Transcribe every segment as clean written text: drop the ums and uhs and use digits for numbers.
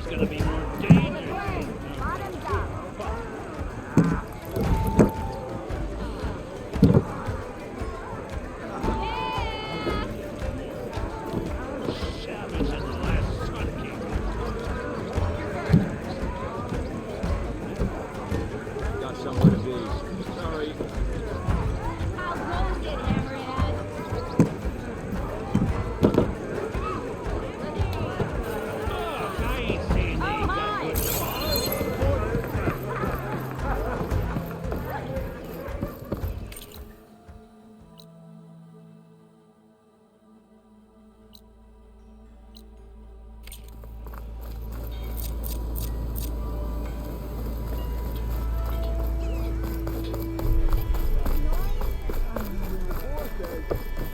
gonna be more dangerous. Savage and the last Sun King. Got somewhere to be. Sorry. I'll close it, Hammerhead. Oh, I ain't seen Oh, hi.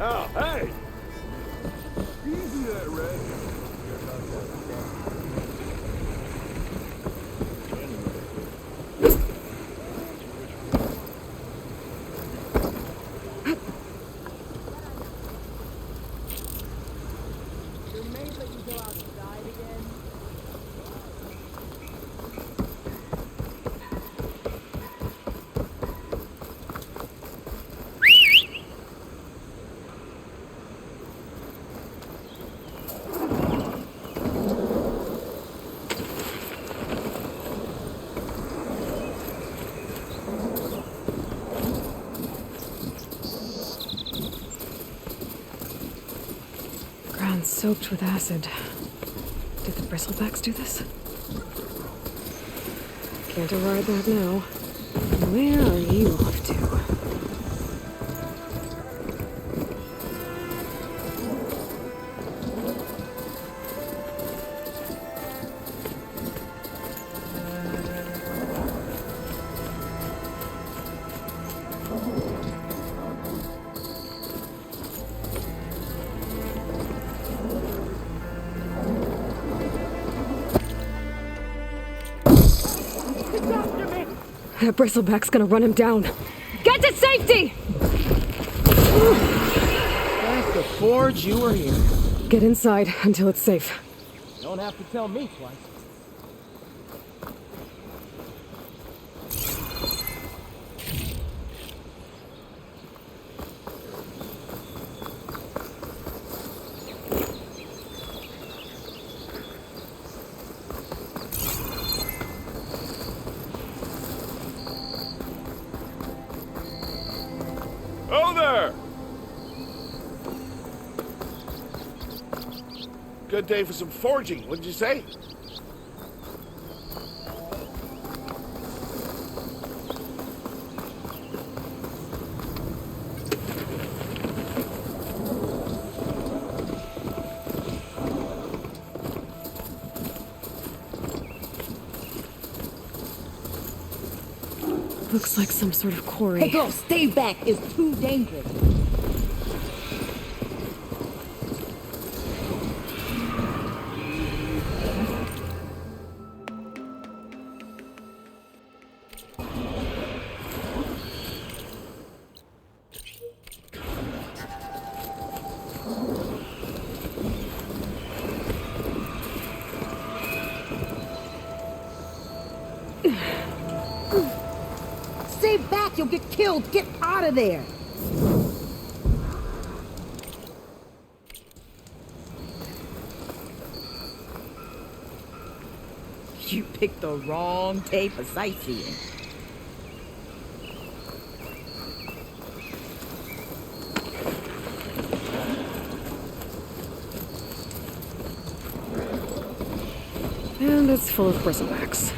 Oh, hey! Easy there, Red. Your maid let you go outside again? Ground soaked with acid. Did the bristlebacks do this? Can't override that now. Where are you off to? That bristleback's gonna run him down. Get to safety! Thank the forge you were here. Get inside until it's safe. Don't have to tell me twice. Oh there! Good day for some forging, wouldn't you say? Looks like some sort of quarry. Hey girl, stay back. It's too dangerous. Stay back, you'll get killed. Get out of there. You picked the wrong day for sightseeing. And it's full of bristlebacks.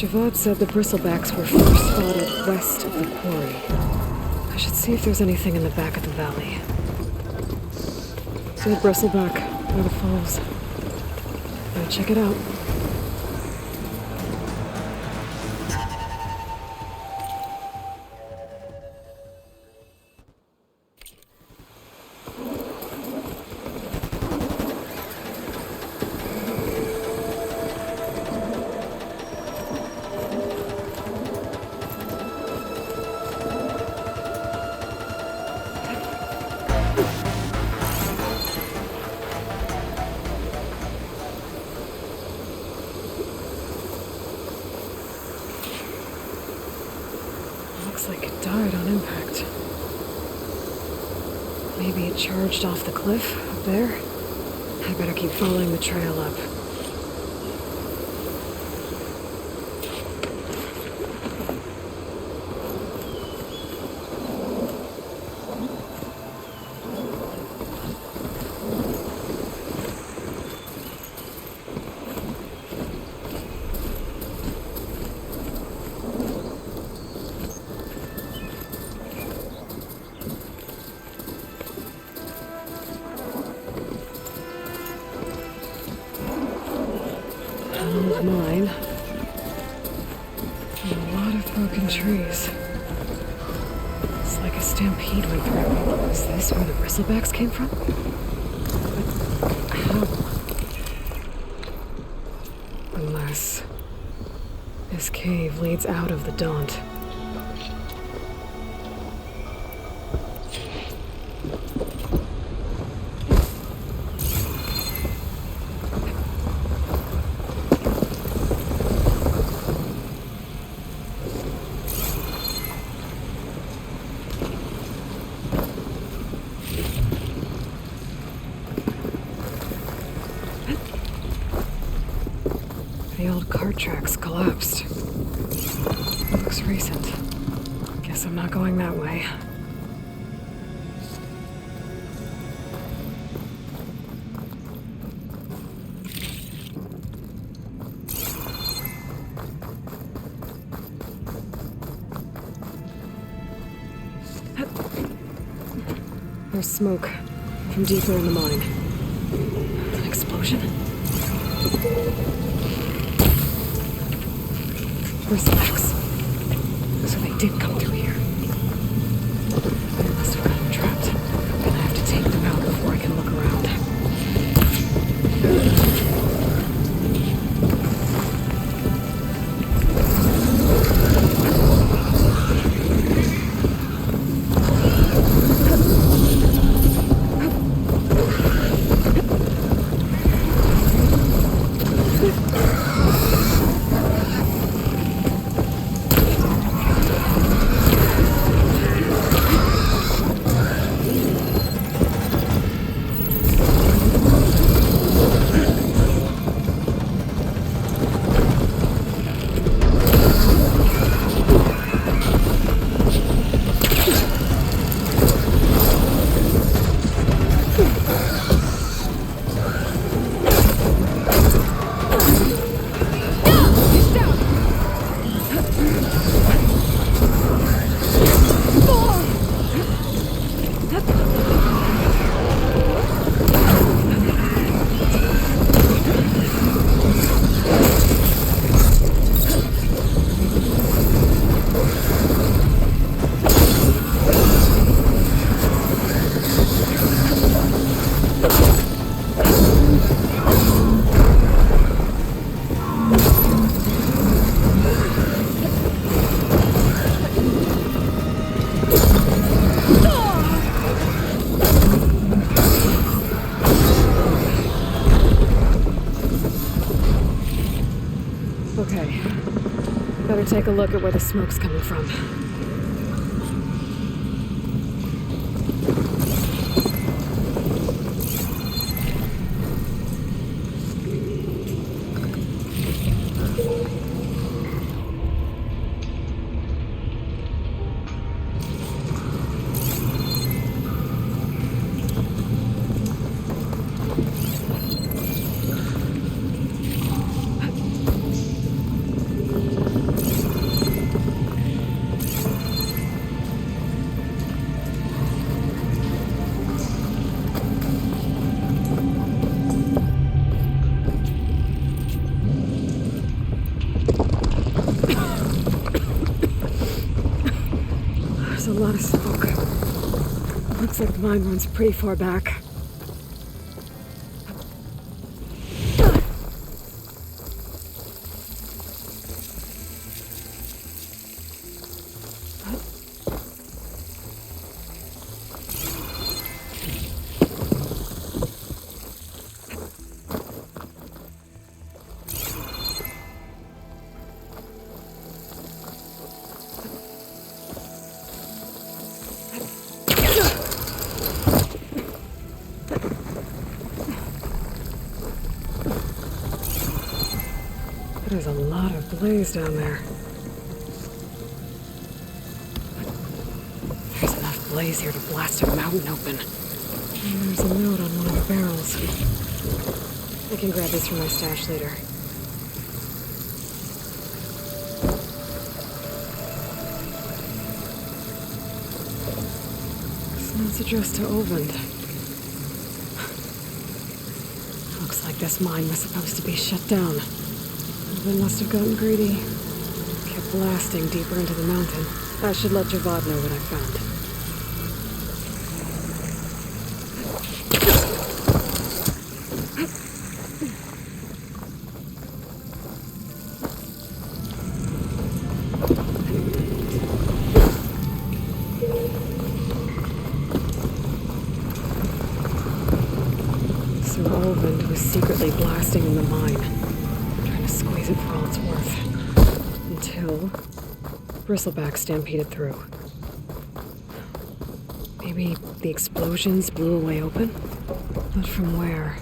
Javad said the bristlebacks were first spotted west of the quarry. I should see if there's anything in the back of the valley. Dead bristleback by the falls. Gotta check it out. Looks like it died on impact. Maybe it charged off the cliff up there. I better keep following the trail up. Of mine. And a lot of broken trees. It's like a stampede went through. Is this where the bristlebacks came from? But how? Unless this cave leads out of the Daunt. The old cart tracks collapsed. Looks recent. Guess I'm not going that way. There's smoke from deeper in the mine. An explosion? Bristlebacks. So they did come through here. They must have gotten trapped. I'm gonna have to take them out before I can look around. Okay. Better take a look at where the smoke's coming from. lot of smoke. Looks like the mine runs pretty far back. There's a lot of blaze down there. There's enough blaze here to blast a mountain open. And there's a note on one of the barrels. I can grab this from my stash later. This note's addressed to Olvend. Looks like this mine was supposed to be shut down. They must have gotten greedy. Kept blasting deeper into the mountain. I should let Javad know what I found. So Olvend was secretly blasting in the mine. Squeeze it for all it's worth. Until Bristleback stampeded through. Maybe the explosions blew a way open? But from where?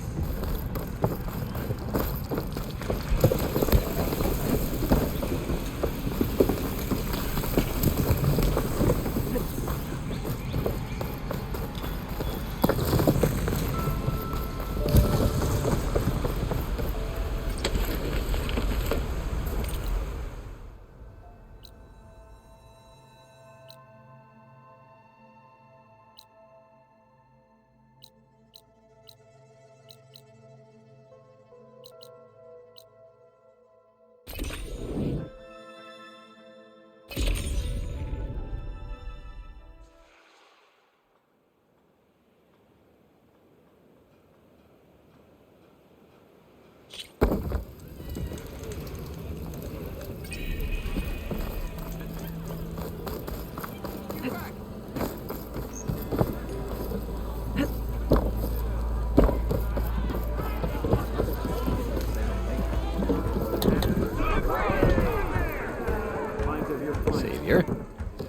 Savior,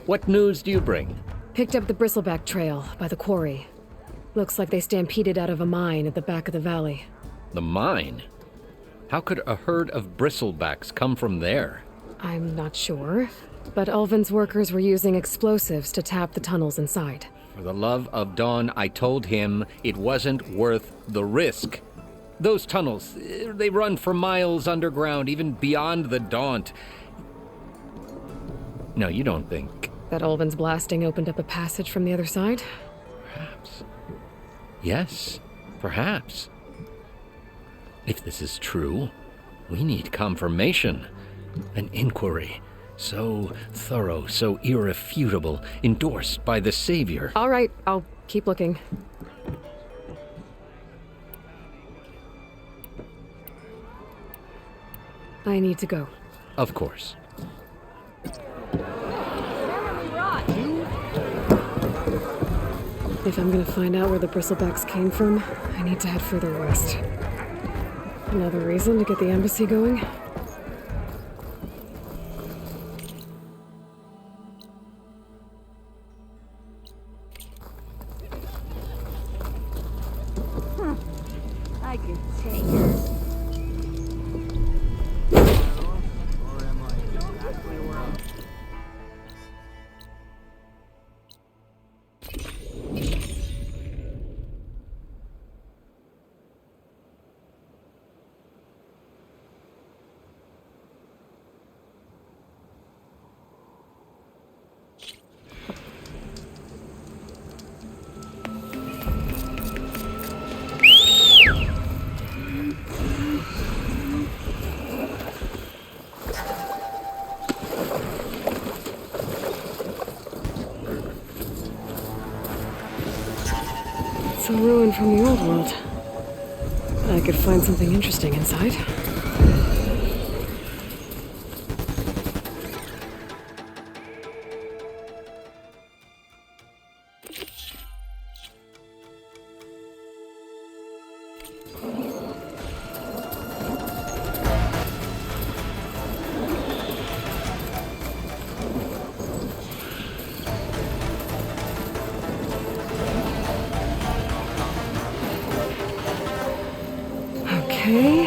what news do you bring? Picked up the Bristleback trail by the quarry. Looks like they stampeded out of a mine at the back of the valley. The mine? How could a herd of bristlebacks come from there? I'm not sure, but Ulvin's workers were using explosives to tap the tunnels inside. For the love of Dawn, I told him it wasn't worth the risk. Those tunnels, they run for miles underground, even beyond the Daunt. No, you don't think... That Ulvin's blasting opened up a passage from the other side? Perhaps. Yes, perhaps. If this is true, we need confirmation. An inquiry. So thorough, so irrefutable, endorsed by the Savior. All right, I'll keep looking. I need to go. Of course. If I'm gonna find out where the bristlebacks came from, I need to head further west. Another reason to get the embassy going? I could take her. It's a ruin from the old world. I could find something interesting inside. Okay,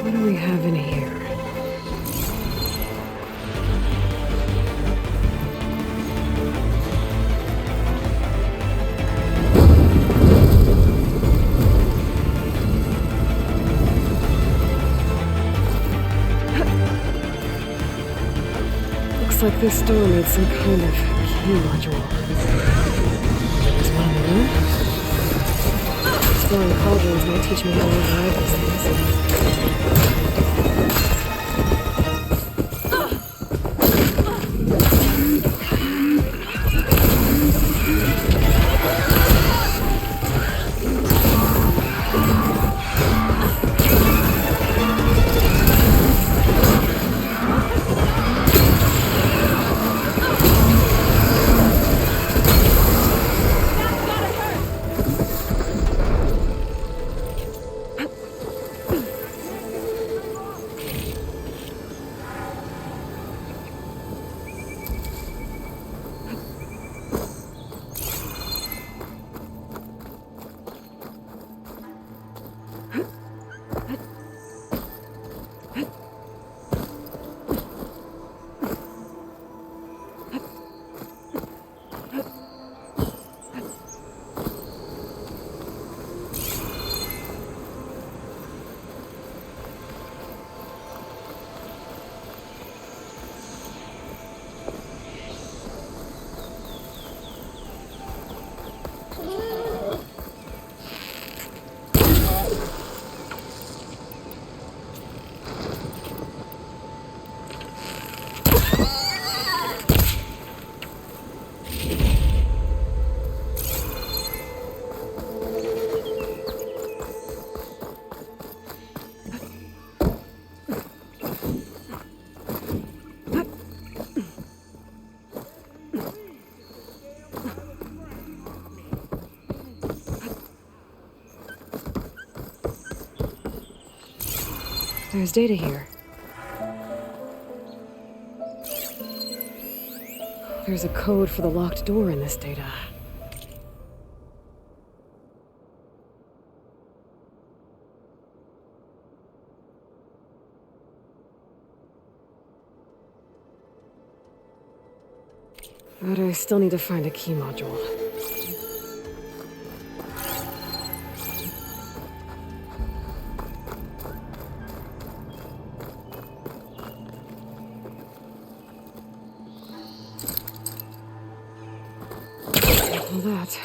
what do we have in here? Looks like this door needs some kind of key module. There's one in the room. Exploring cauldrons might teach me how to override these things. There's data here. There's a code for the locked door in this data. But I still need to find a key module. All that.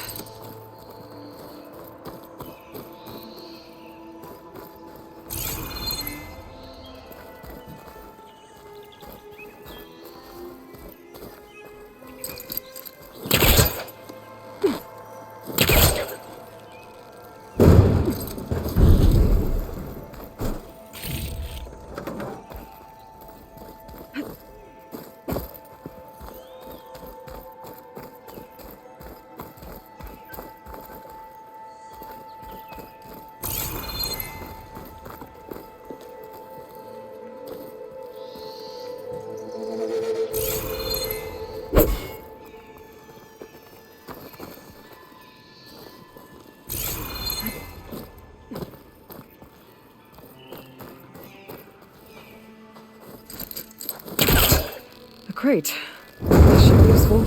Great. This should be useful.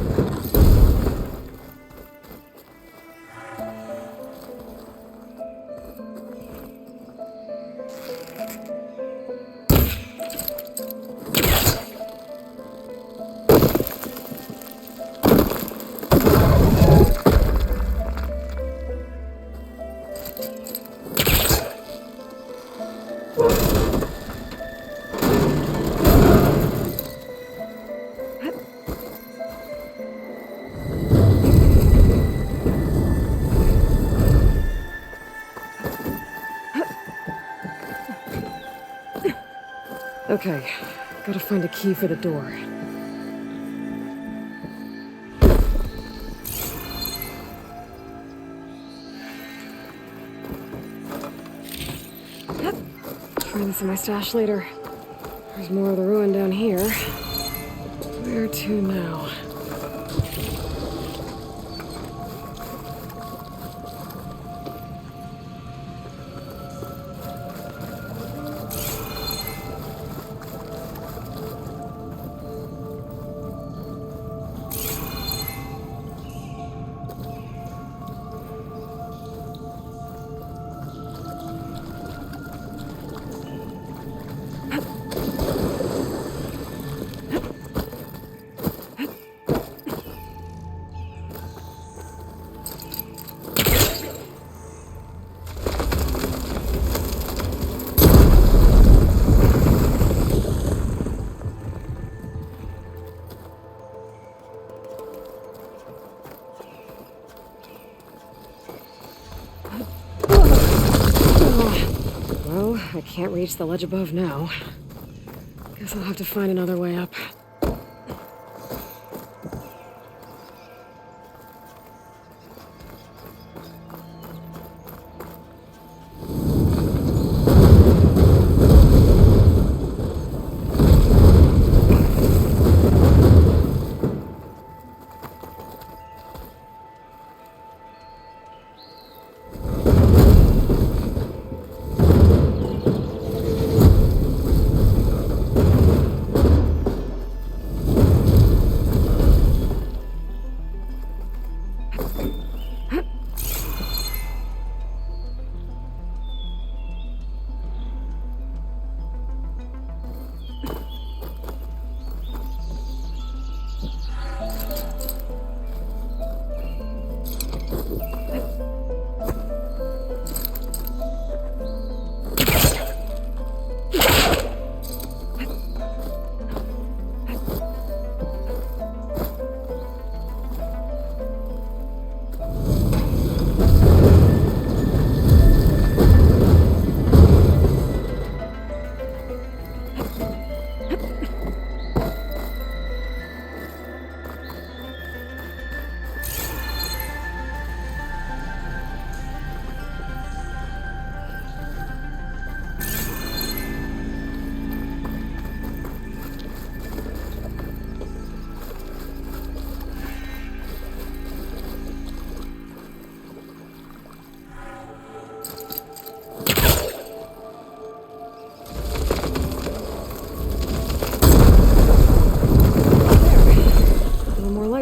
Okay, gotta find a key for the door. Try this in my stash later. There's more of the ruin down here. Where to now? Well, I can't reach the ledge above now. Guess I'll have to find another way up.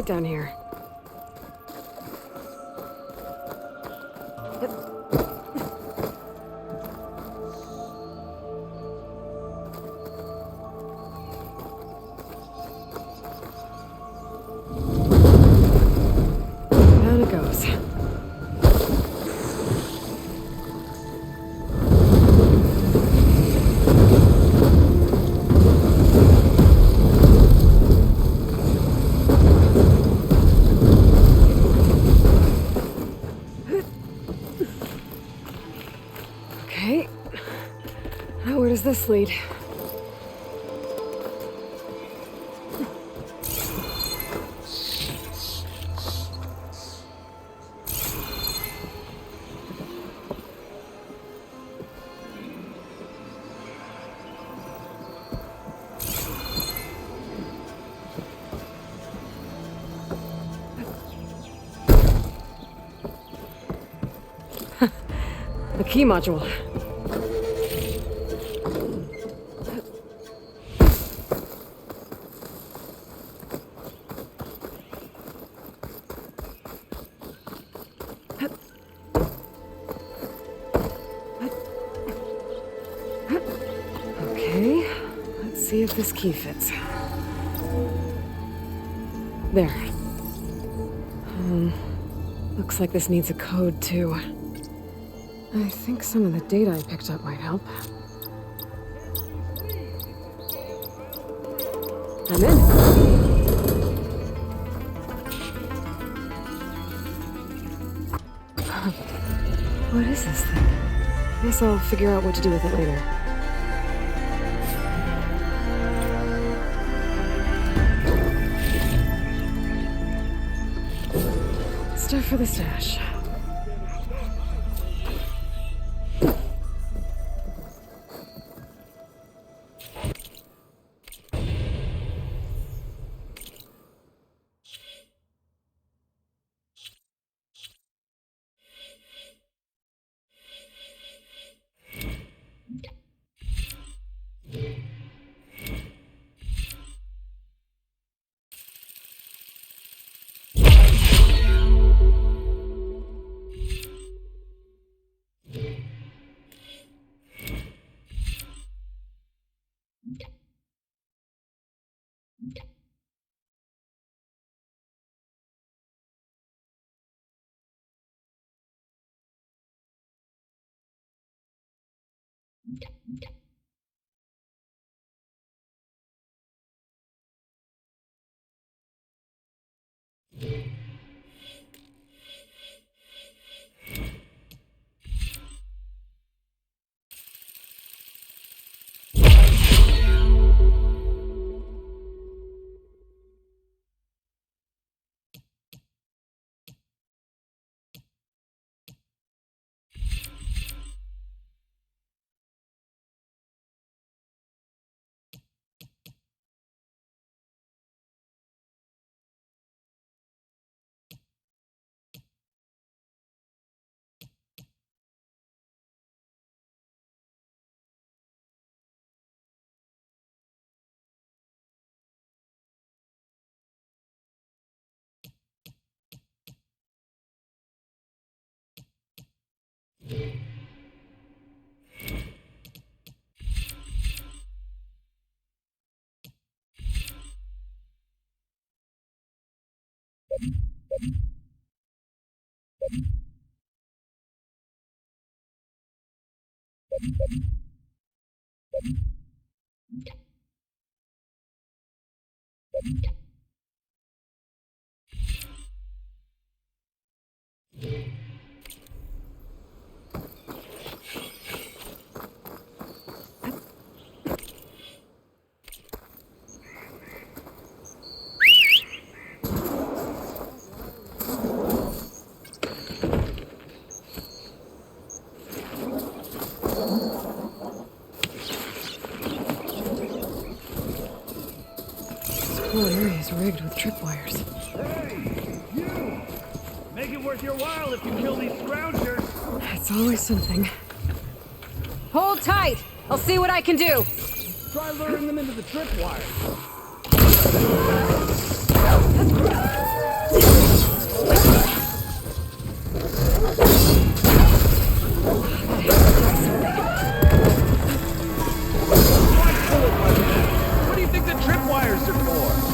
Down here. Down it goes. Okay. Now where does this lead? The key module. Okay, let's see if this key fits. There. Looks like this needs a code too. I think some of the data I picked up might help. I'm in. What is this thing? Guess I'll figure out what to do with it later. for the stash. Whole area is rigged with tripwires. Hey, you! Make it worth your while if you kill these scroungers. It's always something. Hold tight! I'll see what I can do! Try luring them into the tripwire. What do you think the tripwires are for?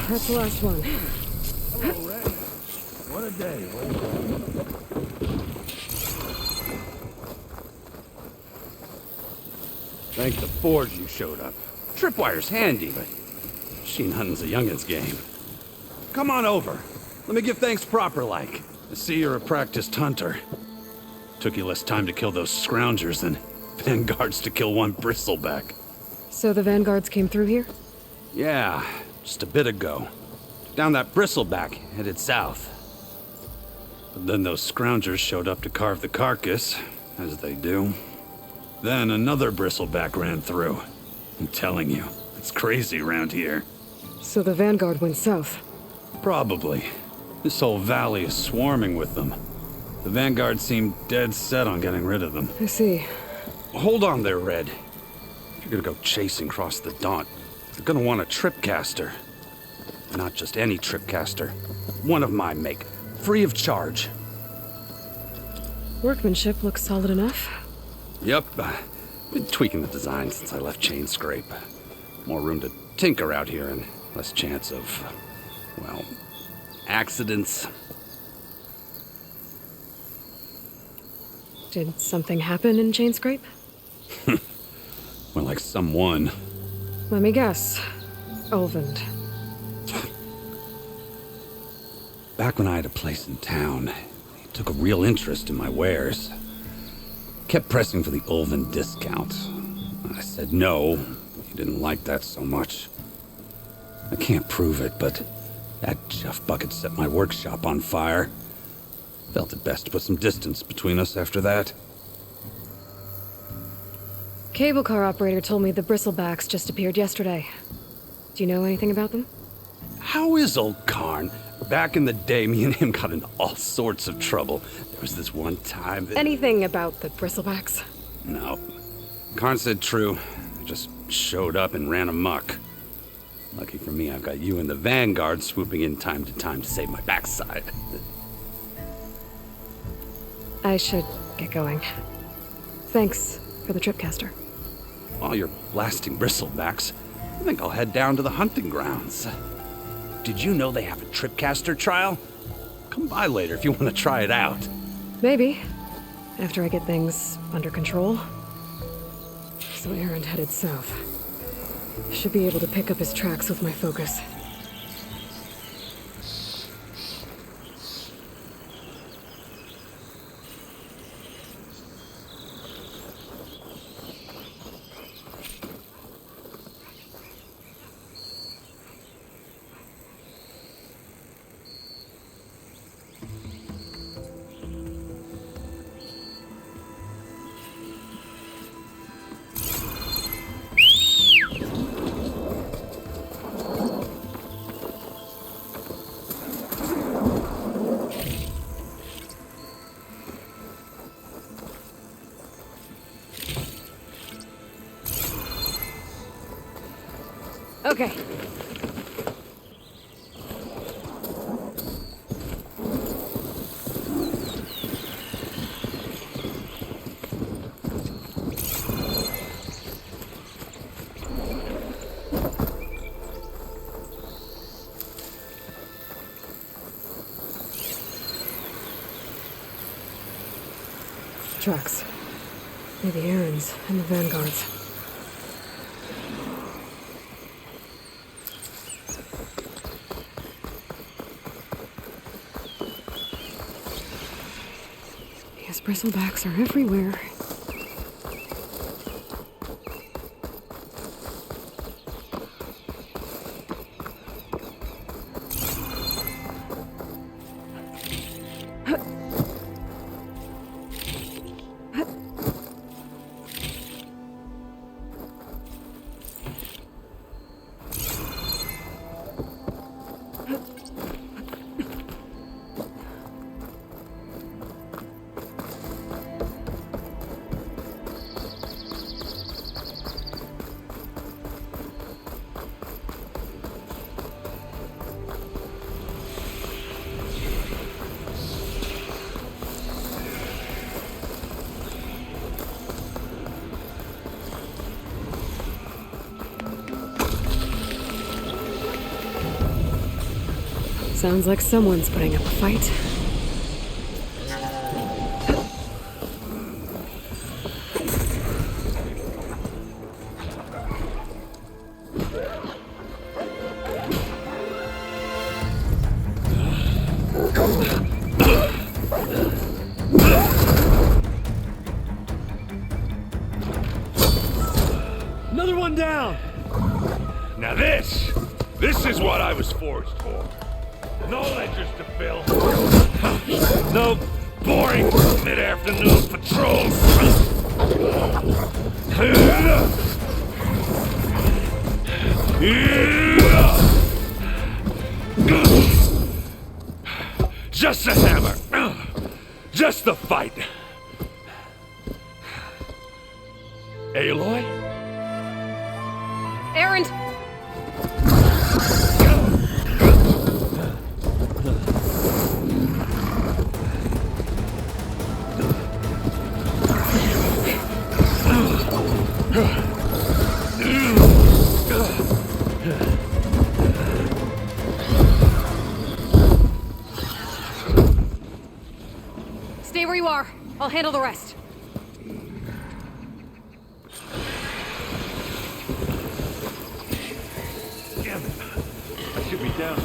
That's the last one. Already? What a day. Thank the Forge you showed up. Tripwire's handy, but machine hunting's a youngin's game. Come on over. Let me give thanks proper like. I see you're a practiced hunter. Took you less time to kill those scroungers than vanguards to kill one bristleback. So the vanguards came through here? Yeah, just a bit ago. Down that bristleback, headed south. But then those scroungers showed up to carve the carcass, as they do. Then another bristleback ran through. I'm telling you, it's crazy around here. So the vanguard went south. Probably. This whole valley is swarming with them. The vanguard seemed dead set on getting rid of them. I see. Hold on there, Red. If you're gonna go chasing across the Daunt, you're gonna want a tripcaster. Not just any tripcaster. One of my make. Free of charge. Workmanship looks solid enough. Yep. Been tweaking the design since I left Chain Scrape. More room to tinker out here and less chance of, well, accidents. Did something happen in Chain Scrape? Well, like someone. Let me guess. Olvend. Back when I had a place in town, he took a real interest in my wares. Kept pressing for the Ulven discount. I said no. He didn't like that so much. I can't prove it, but that Jeff bucket set my workshop on fire. Felt it best to put some distance between us after that. Cable car operator told me the bristlebacks just appeared yesterday. Do you know anything about them? How is old Karn? Back in the day, me and him got into all sorts of trouble. There was this one time that... Anything about the bristlebacks? No. Karn said true. I just showed up and ran amok. Lucky for me, I've got you and the Vanguard swooping in time to time to save my backside. I should get going. Thanks for the tripcaster. While you're blasting bristlebacks, I think I'll head down to the hunting grounds. Did you know they have a tripcaster trial? Come by later if you want to try it out. Maybe. After I get things under control. So Aaron headed south. Should be able to pick up his tracks with my focus. Okay. Tracks. Maybe Aaron's and the Vanguard's. Yes, bristlebacks are everywhere. Sounds like someone's putting up a fight. Another one down! Now this is what I was forged for. No ledgers to fill. No boring mid-afternoon patrols. Just a hammer. Just the fight. Aloy? Aaron! Stay where you are. I'll handle the rest. Damn it. I should be down.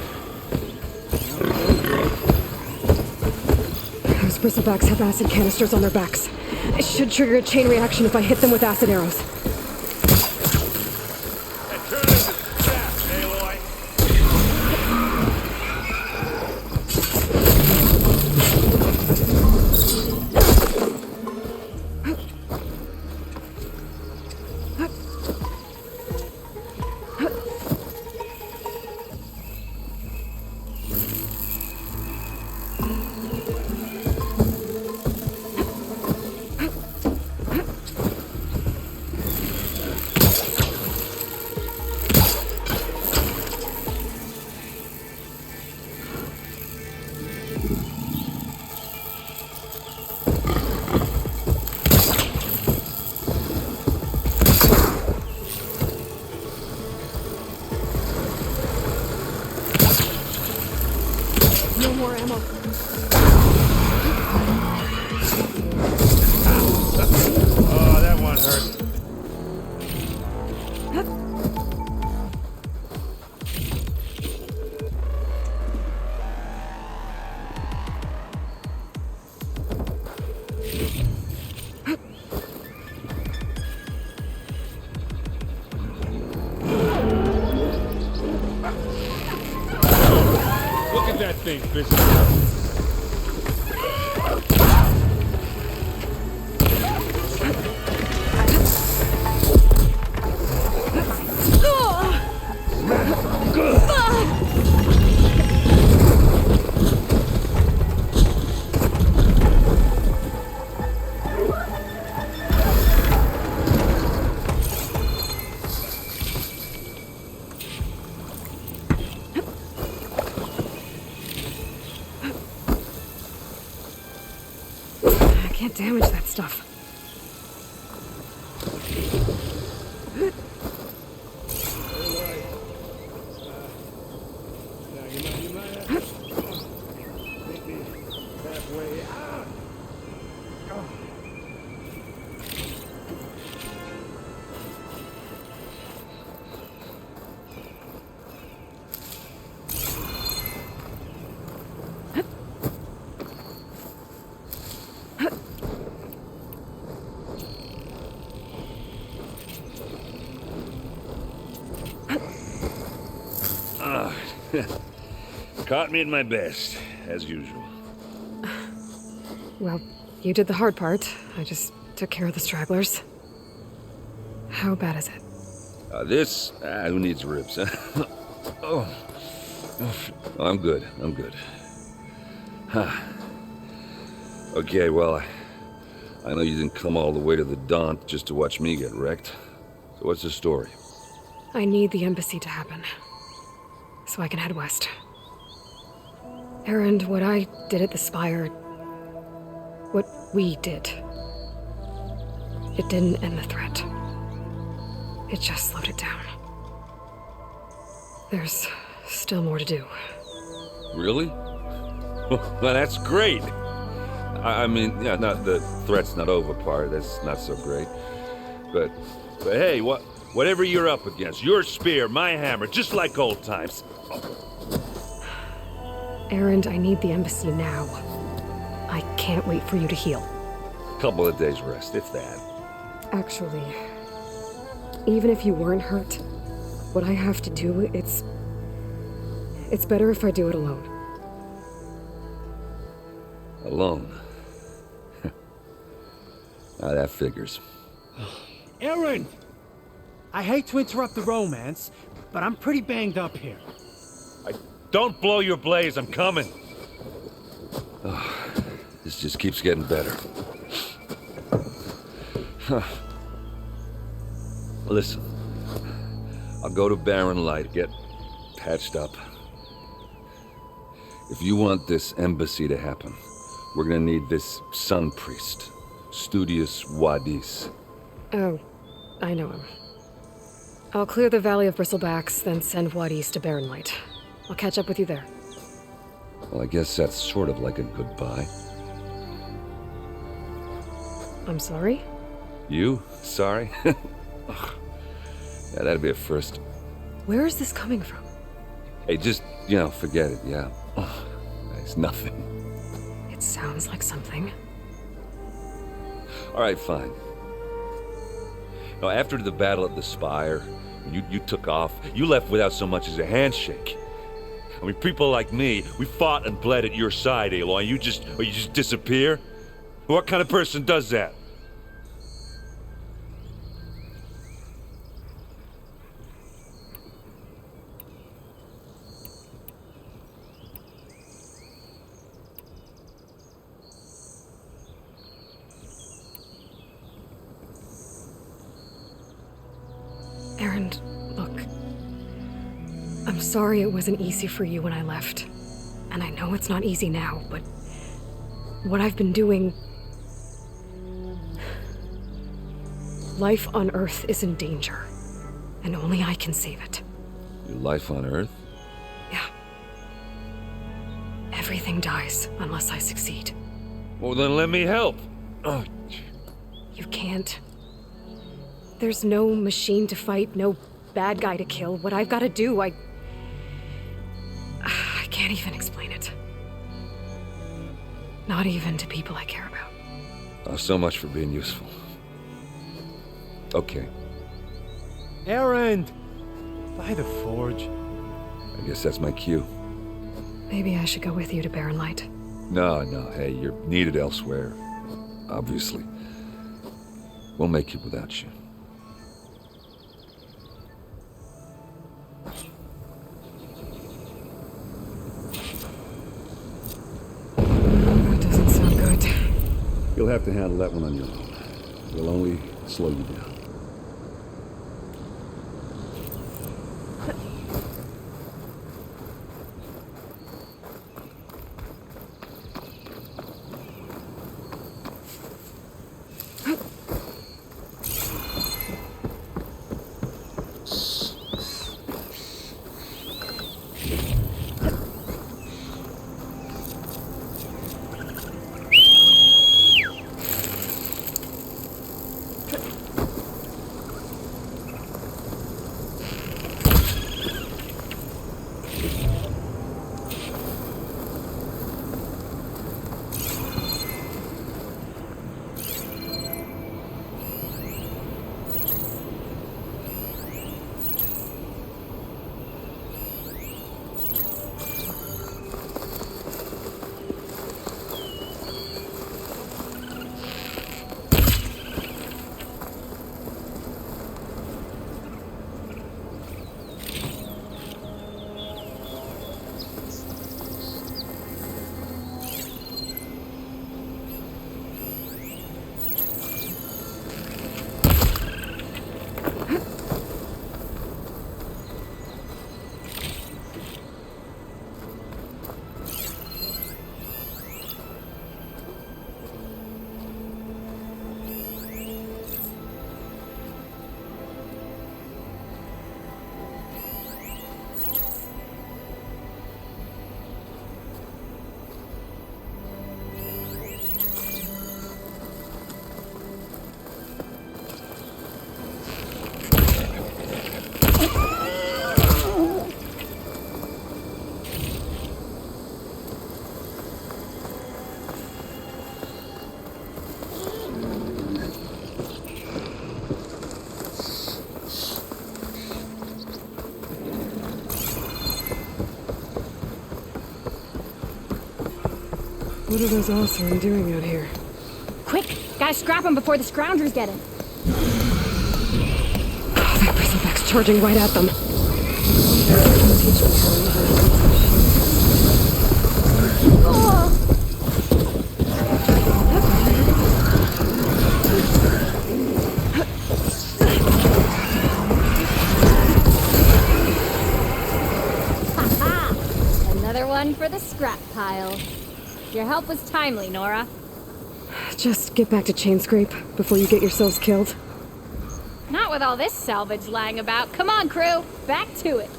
Bristlebacks have acid canisters on their backs. It should trigger a chain reaction if I hit them with acid arrows. And turn it into chaff, Aloy. No more ammo. Oh, that one hurt. Look at that thing, Bishop. I can't damage that stuff. Caught me at my best, as usual. Well, you did the hard part. I just took care of the stragglers. How bad is it? Who needs ribs? Oh, I'm good. I'm good. Huh. Okay, well, I know you didn't come all the way to the Daunt just to watch me get wrecked. So what's the story? I need the embassy to happen, so I can head west. Erend, what I did at the Spire, what we did, it didn't end the threat. It just slowed it down. There's still more to do. Really? Well, that's great. I mean, yeah, not the threat's not over part. That's not so great. But hey, whatever you're up against, your spear, my hammer, just like old times. Erend, I need the embassy now. I can't wait for you to heal. Couple of days rest, if that. Actually, even if you weren't hurt, what I have to do, it's better if I do it alone. Alone? Now that figures. Erend! I hate to interrupt the romance, but I'm pretty banged up here. Don't blow your blaze, I'm coming. Oh, this just keeps getting better. Huh. Listen, I'll go to Barren Light, get patched up. If you want this embassy to happen, we're gonna need this sun priest, Studius Wadis. Oh, I know him. I'll clear the Valley of Bristlebacks, then send Wadis to Barren Light. I'll catch up with you there. Well, I guess that's sort of like a goodbye. I'm sorry? You? Sorry? Ugh. Yeah, that'd be a first. Where is this coming from? Hey, just, forget it, yeah. Ugh, it's nothing. It's Sounds like something. All right, fine. Now, after the Battle of the Spire, you took off, you left without so much as a handshake. I mean, people like me, we fought and bled at your side, Aloy. You just disappear? What kind of person does that? Aaron, look. I'm sorry it wasn't easy for you when I left. And I know it's not easy now, but what I've been doing... Life on Earth is in danger, and only I can save it. Your life on Earth? Yeah. Everything dies unless I succeed. Well, then let me help. Oh. You can't. There's no machine to fight, no bad guy to kill. What I've got to do, I can't even explain it. Not even to people I care about. Oh, so much for being useful. Okay, Errand! By the forge. I guess that's my cue. Maybe I should go with you to Barren Light. No, hey, you're needed elsewhere. Obviously. We'll make it without you. That doesn't sound good. You'll have to handle that one on your own. We'll only slow you down. What are those Osran doing out here? Quick! Gotta scrap him before the scroungers get him. Oh, that bristleback's charging right at them. Oh! Ha-ha! Another one for the scrap pile. Your help was timely, Nora. Just get back to Chainscrape before you get yourselves killed. Not with all this salvage lying about. Come on, crew. Back to it.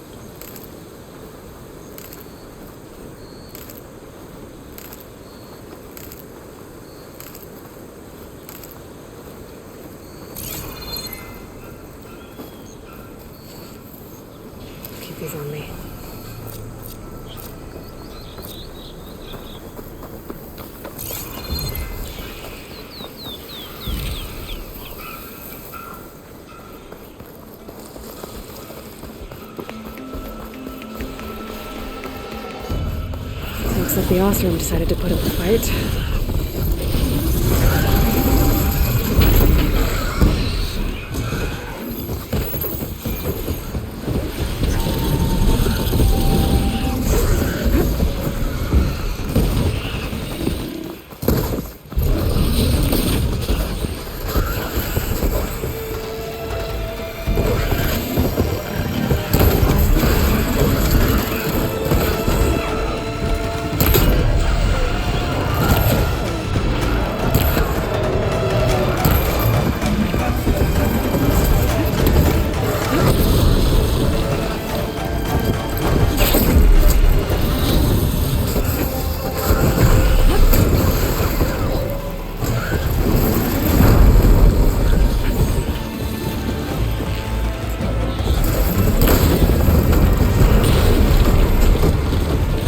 Keep these on me. if the Osram decided to put up a fight.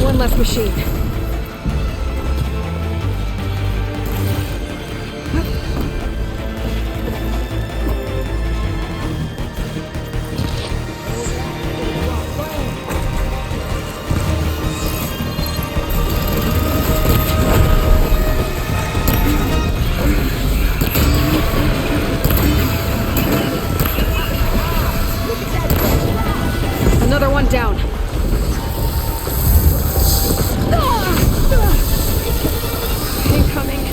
One less machine. Another one down. Incoming.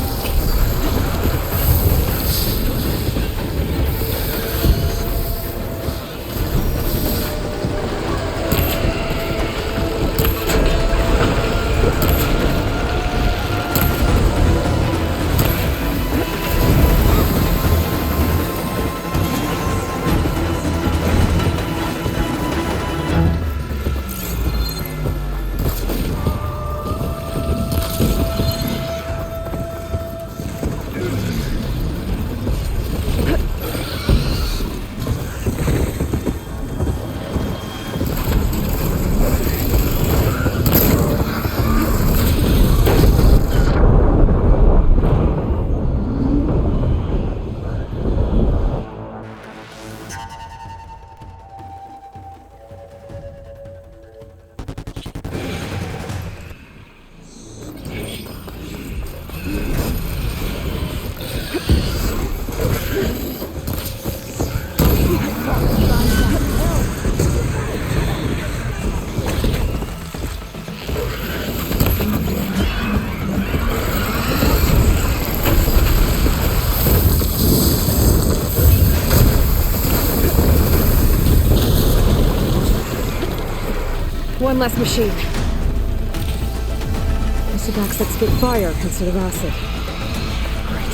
One less machine. This attacks that spit fire instead of acid. Great.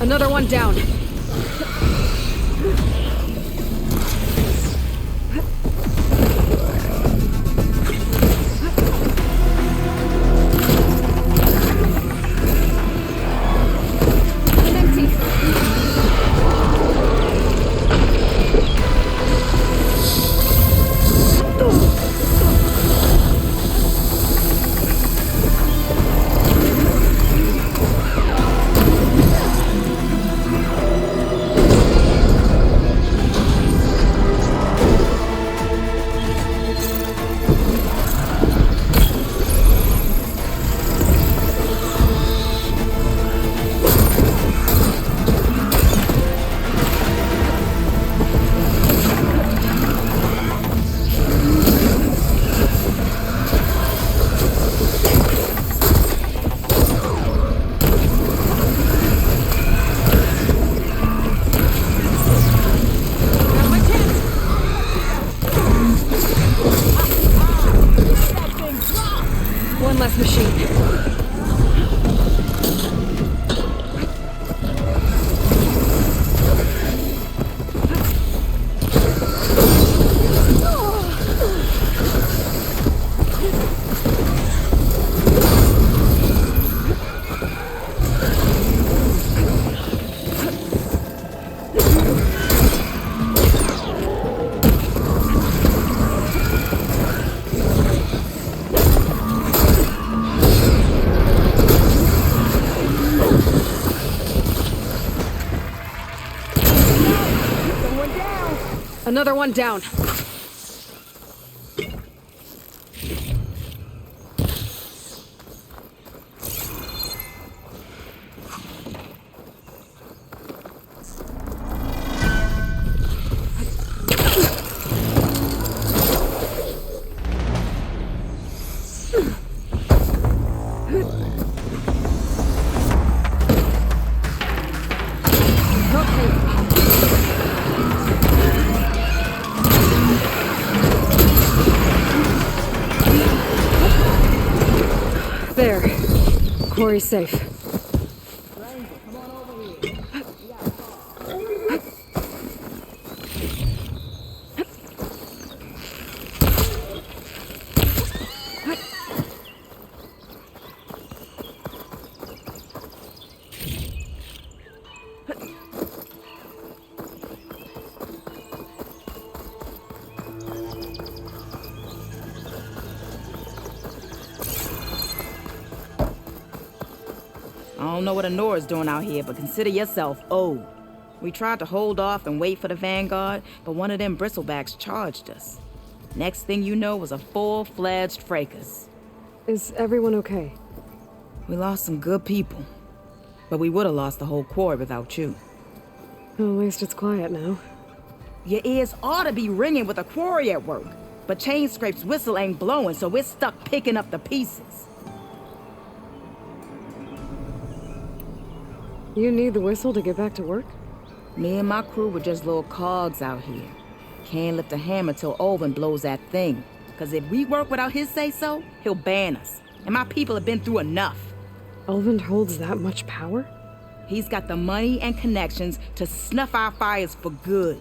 Another one down. One less machine. Another one down. There. Quarry's safe. I don't know what Honora's doing out here, but consider yourself owed. We tried to hold off and wait for the Vanguard, but one of them bristlebacks charged us. Next thing you know was a full-fledged fracas. Is everyone okay? We lost some good people, but we would have lost the whole quarry without you. Well, at least it's quiet now. Your ears ought to be ringing with a quarry at work, but Chainscrape's whistle ain't blowing, so we're stuck picking up the pieces. You need the whistle to get back to work? Me and my crew were just little cogs out here. Can't lift a hammer till Olvin blows that thing. Cause if we work without his say-so, he'll ban us. And my people have been through enough. Elvin holds that much power? He's got the money and connections to snuff our fires for good.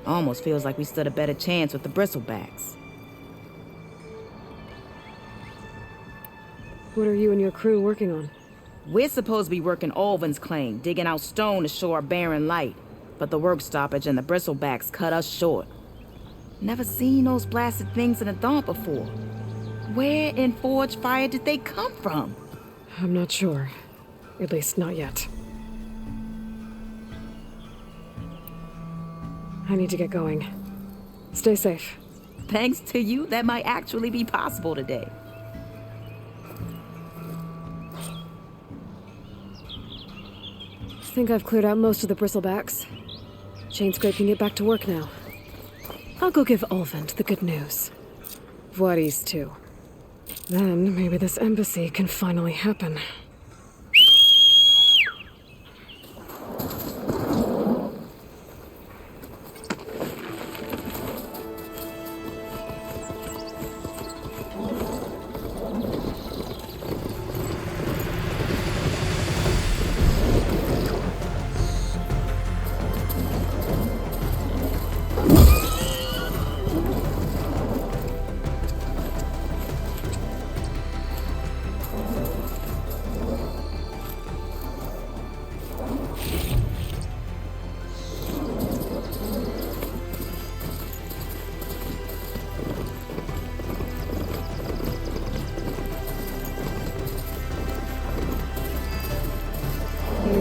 Almost feels like we stood a better chance with the bristlebacks. What are you and your crew working on? We're supposed to be working Olvin's claim, digging out stone to show our barren light. But the work stoppage and the bristlebacks cut us short. Never seen those blasted things in a dump before. Where in Forge Fire did they come from? I'm not sure. At least not yet. I need to get going. Stay safe. Thanks to you, that might actually be possible today. I think I've cleared out most of the bristlebacks. Chainscrape can get back to work now. I'll go give Olvin the good news. Voorhees too. Then maybe this embassy can finally happen.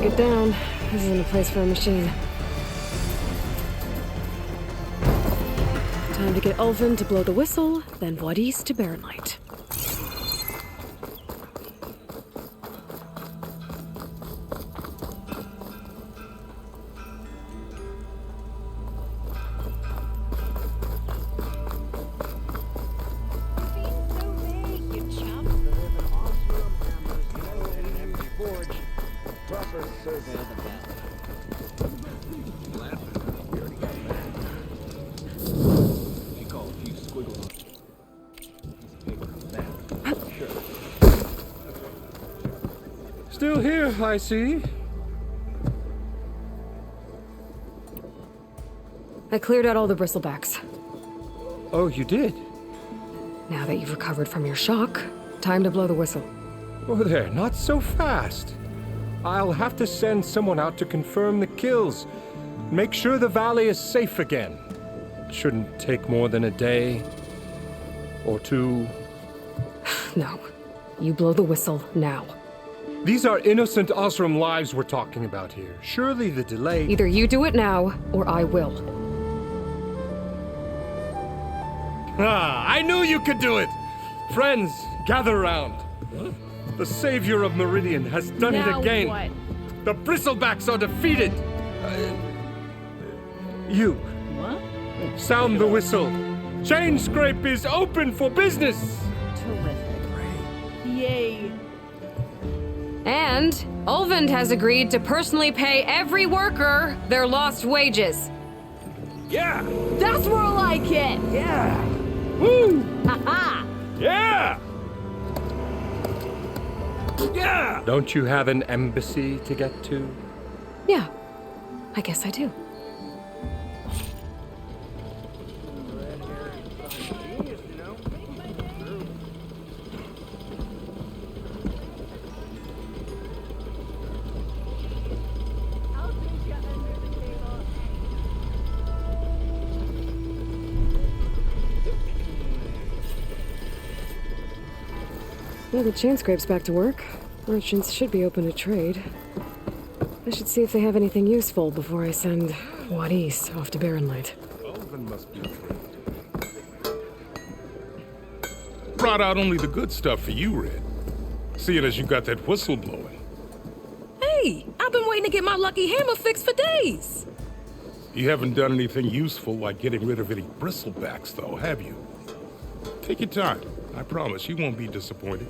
Get down. This isn't a place for a machine. Time to get Ulvin to blow the whistle, then Voorhees to barren light. Still here, I see. I cleared out all the bristlebacks. Oh, you did? Now that you've recovered from your shock, time to blow the whistle. Oh, there, not so fast. I'll have to send someone out to confirm the kills. Make sure the valley is safe again. It shouldn't take more than a day or two. No. You blow the whistle now. These are innocent Osram lives we're talking about here. Surely the delay... Either you do it now, or I will. Ah, I knew you could do it! Friends, gather around. The savior of Meridian has done it Now again. what? The Bristlebacks are defeated. You. What? Sound the whistle. Chainscrape is open for business. Terrific. Yay. And Ulvund has agreed to personally pay every worker their lost wages. Yeah! That's more like it. Yeah! Woo! Ha-ha! Yeah! Yeah! Don't you have an embassy to get to? Yeah, I guess I do. Well, the Chainscrape's back to work. Merchants should be open to trade. I should see if they have anything useful before I send Wadis off to Barren Light. Ulvund must be brought out only the good stuff for you, Red. Seeing as you got that whistle blowing. Hey, I've been waiting to get my lucky hammer fixed for days. You haven't done anything useful like getting rid of any bristlebacks, though, have you? Take your time. I promise you won't be disappointed.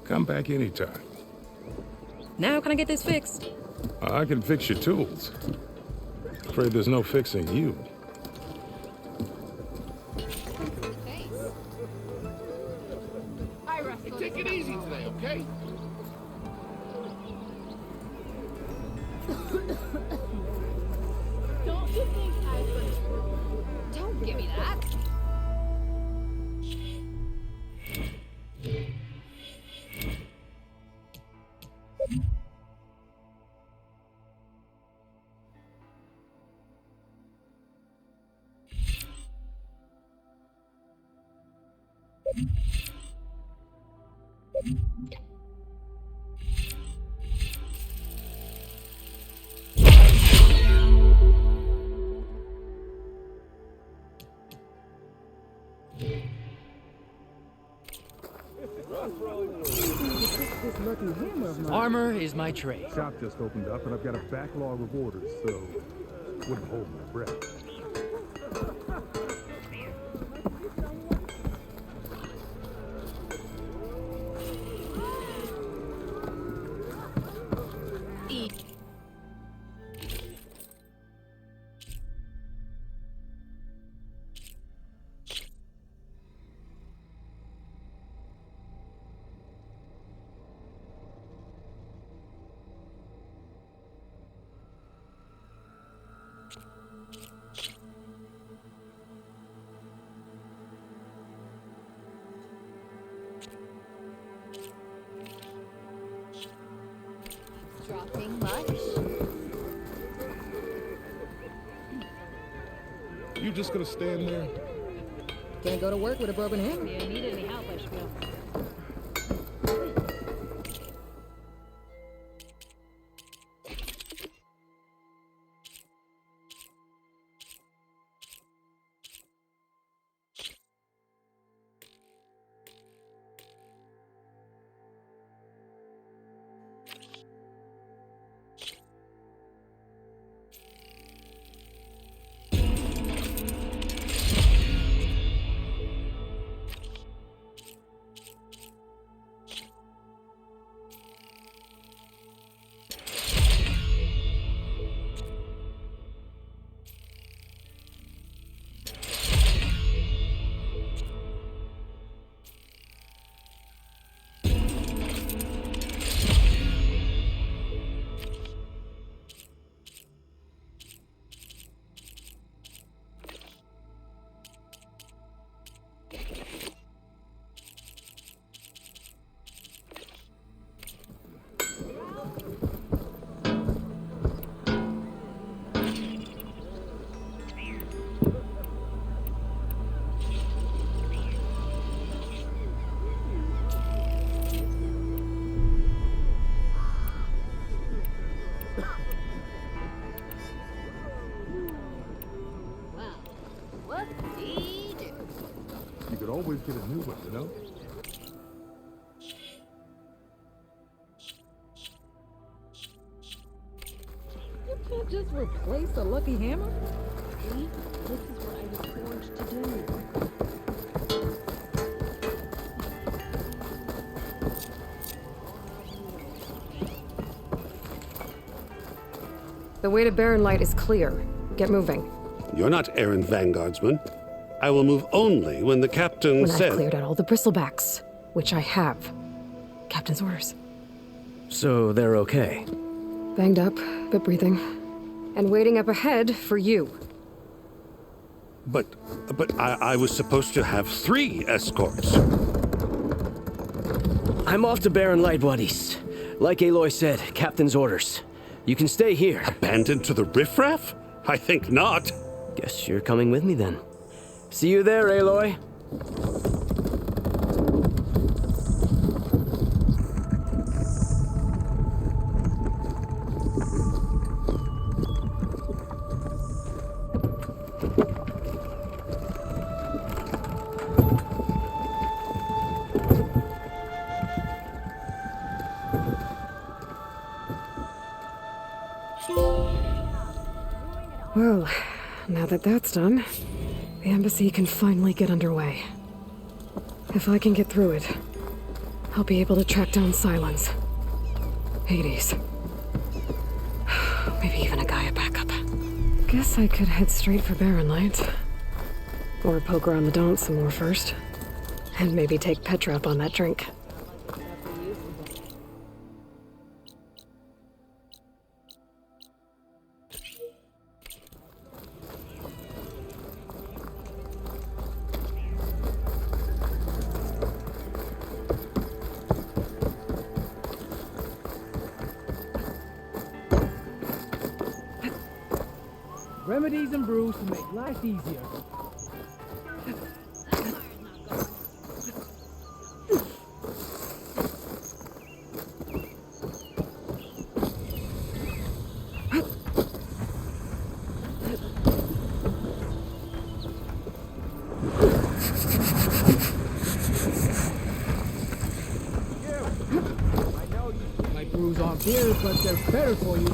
Come back anytime. Now can I get this fixed? I can fix your tools. Afraid there's no fixing you. Take it easy today, okay? Don't you think Don't give me that. Armor is my trade. Shop just opened up, and I've got a backlog of orders, so wouldn't hold my breath. Dropping much? You just gonna stand there? Can't go to work with a broken hammer. You need any help, I feel. You could always get a new one, you know? You can't just replace a lucky hammer? See? This is what I was forged to do. The way to Barren Light is clear. Get moving. You're not errand vanguardsman. I will move only when the captain When says... I've cleared out all the bristlebacks, which I have. Captain's orders. So they're okay? Banged up, but breathing. And waiting up ahead for you. But I was supposed to have 3 escorts. I'm off to Barren Light, buddies. Like Aloy said, Captain's orders. You can stay here. Abandoned to the riffraff? I think not. Guess you're coming with me then. See you there, Aloy. Well, now that that's done, the embassy can finally get underway. If I can get through it, I'll be able to track down Silence, Hades, maybe even a Gaia backup. Guess I could head straight for Barren Light. Or poke around the Daunt some more first. And maybe take Petra up on that drink. Remedies and brews to make life easier. brews aren't beer, but they're better for you.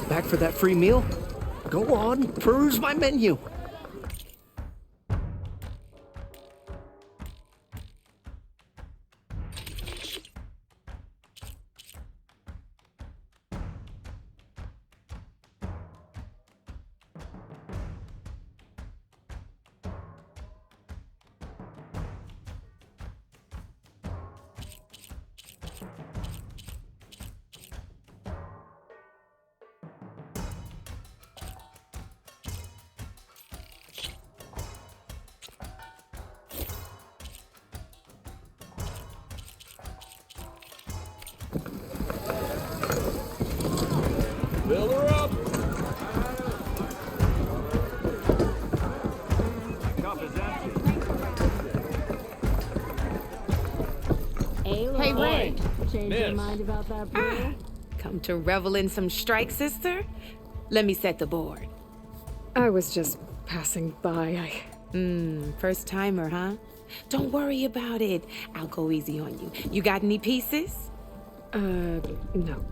Back for that free meal? Go on, peruse my menu. Fill her up. My cup is empty. Hey, Ray. Change your mind about that brew? Come to revel in some strike, sister? Let me set the board. I was just passing by. First timer, huh? Don't worry about it. I'll go easy on you. You got any pieces? No.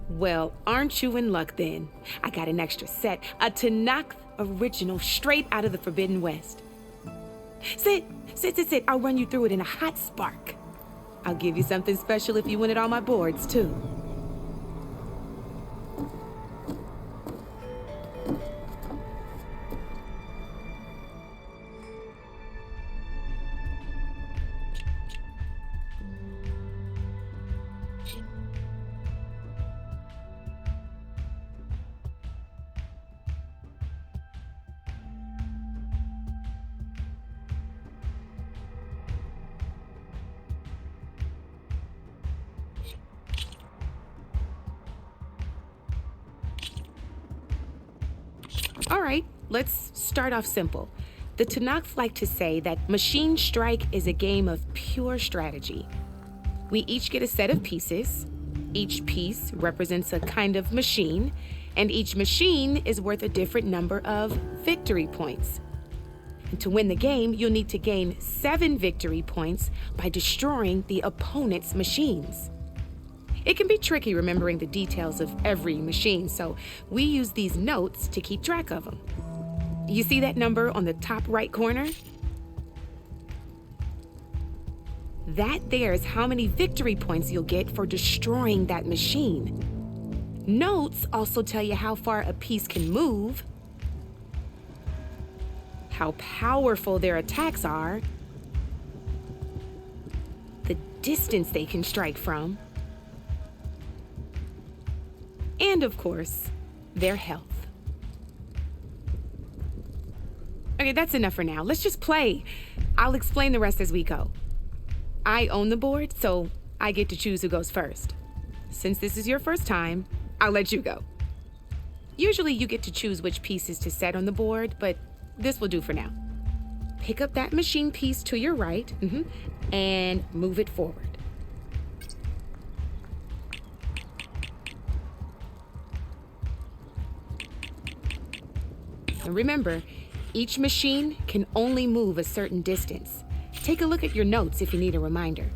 Well, aren't you in luck then? I got an extra set, a Tanakh original straight out of the Forbidden West. Sit. I'll run you through it in a hot spark. I'll give you something special if you win it on my boards, too. All right, let's start off simple. The Tanakh like to say that Machine Strike is a game of pure strategy. We each get a set of pieces. Each piece represents a kind of machine, and each machine is worth a different number of victory points. And to win the game, you'll need to gain 7 victory points by destroying the opponent's machines. It can be tricky remembering the details of every machine, so we use these notes to keep track of them. You see that number on the top right corner? That there is how many victory points you'll get for destroying that machine. Notes also tell you how far a piece can move, how powerful their attacks are, the distance they can strike from, and of course, their health. Okay, that's enough for now. Let's just play. I'll explain the rest as we go. I own the board, so I get to choose who goes first. Since this is your first time, I'll let you go. Usually you get to choose which pieces to set on the board, but this will do for now. Pick up that machine piece to your right, and move it forward. And remember, each machine can only move a certain distance. Take a look at your notes if you need a reminder.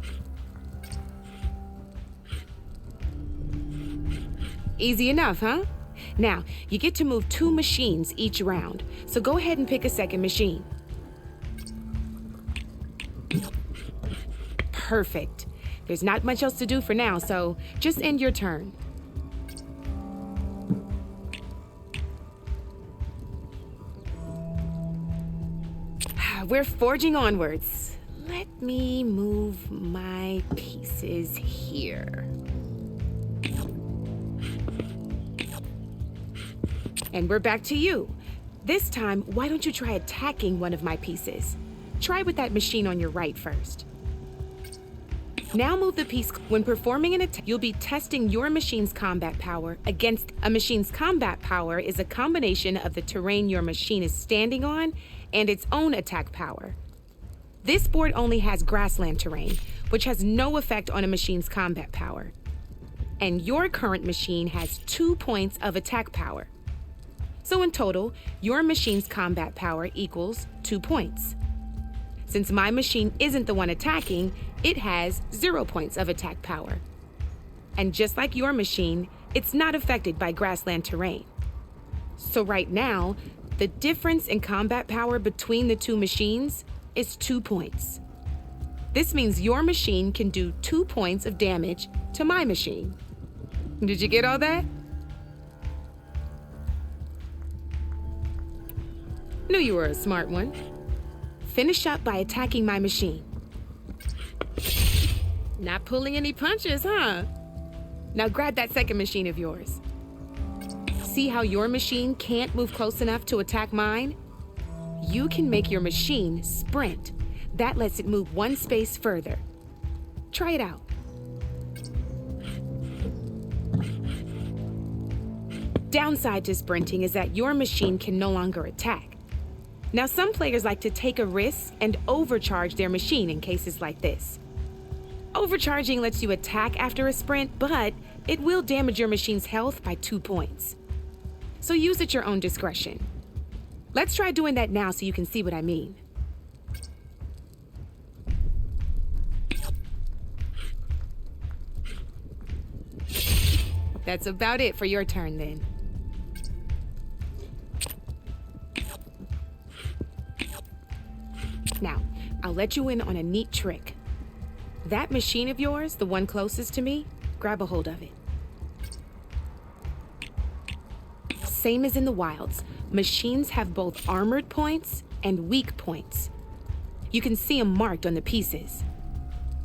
Easy enough, huh? Now, you get to move 2 machines each round, so go ahead and pick a second machine. Perfect. There's not much else to do for now, so just end your turn. We're forging onwards. Let me move my pieces here. And we're back to you. This time, why don't you try attacking one of my pieces? Try with that machine on your right first. Now move the piece. When performing an attack, you'll be testing your machine's combat power against a machine's combat power is a combination of the terrain your machine is standing on and its own attack power. This board only has grassland terrain, which has no effect on a machine's combat power. And your current machine has 2 points of attack power. So in total, your machine's combat power equals 2 points. Since my machine isn't the one attacking, it has 0 points of attack power. And just like your machine, it's not affected by grassland terrain. So right now, the difference in combat power between the two machines is 2 points. This means your machine can do 2 points of damage to my machine. Did you get all that? Knew you were a smart one. Finish up by attacking my machine. Not pulling any punches, huh? Now grab that second machine of yours. See how your machine can't move close enough to attack mine? You can make your machine sprint. That lets it move 1 space further. Try it out. Downside to sprinting is that your machine can no longer attack. Now, some players like to take a risk and overcharge their machine in cases like this. Overcharging lets you attack after a sprint, but it will damage your machine's health by 2 points. So use at your own discretion. Let's try doing that now so you can see what I mean. That's about it for your turn then. Now, I'll let you in on a neat trick. That machine of yours, the one closest to me, grab a hold of it. Same as in the wilds, machines have both armored points and weak points. You can see them marked on the pieces.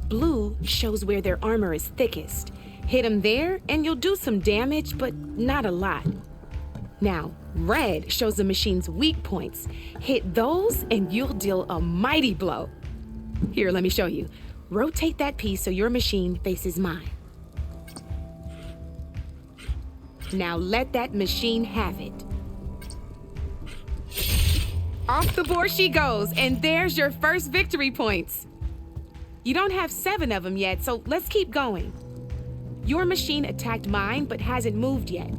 Blue shows where their armor is thickest. Hit them there and you'll do some damage, but not a lot. Now, red shows the machine's weak points. Hit those and you'll deal a mighty blow. Here, let me show you. Rotate that piece so your machine faces mine. Now let that machine have it. Off the board she goes, and there's your first victory points. You don't have 7 of them yet, so let's keep going. Your machine attacked mine, but hasn't moved yet.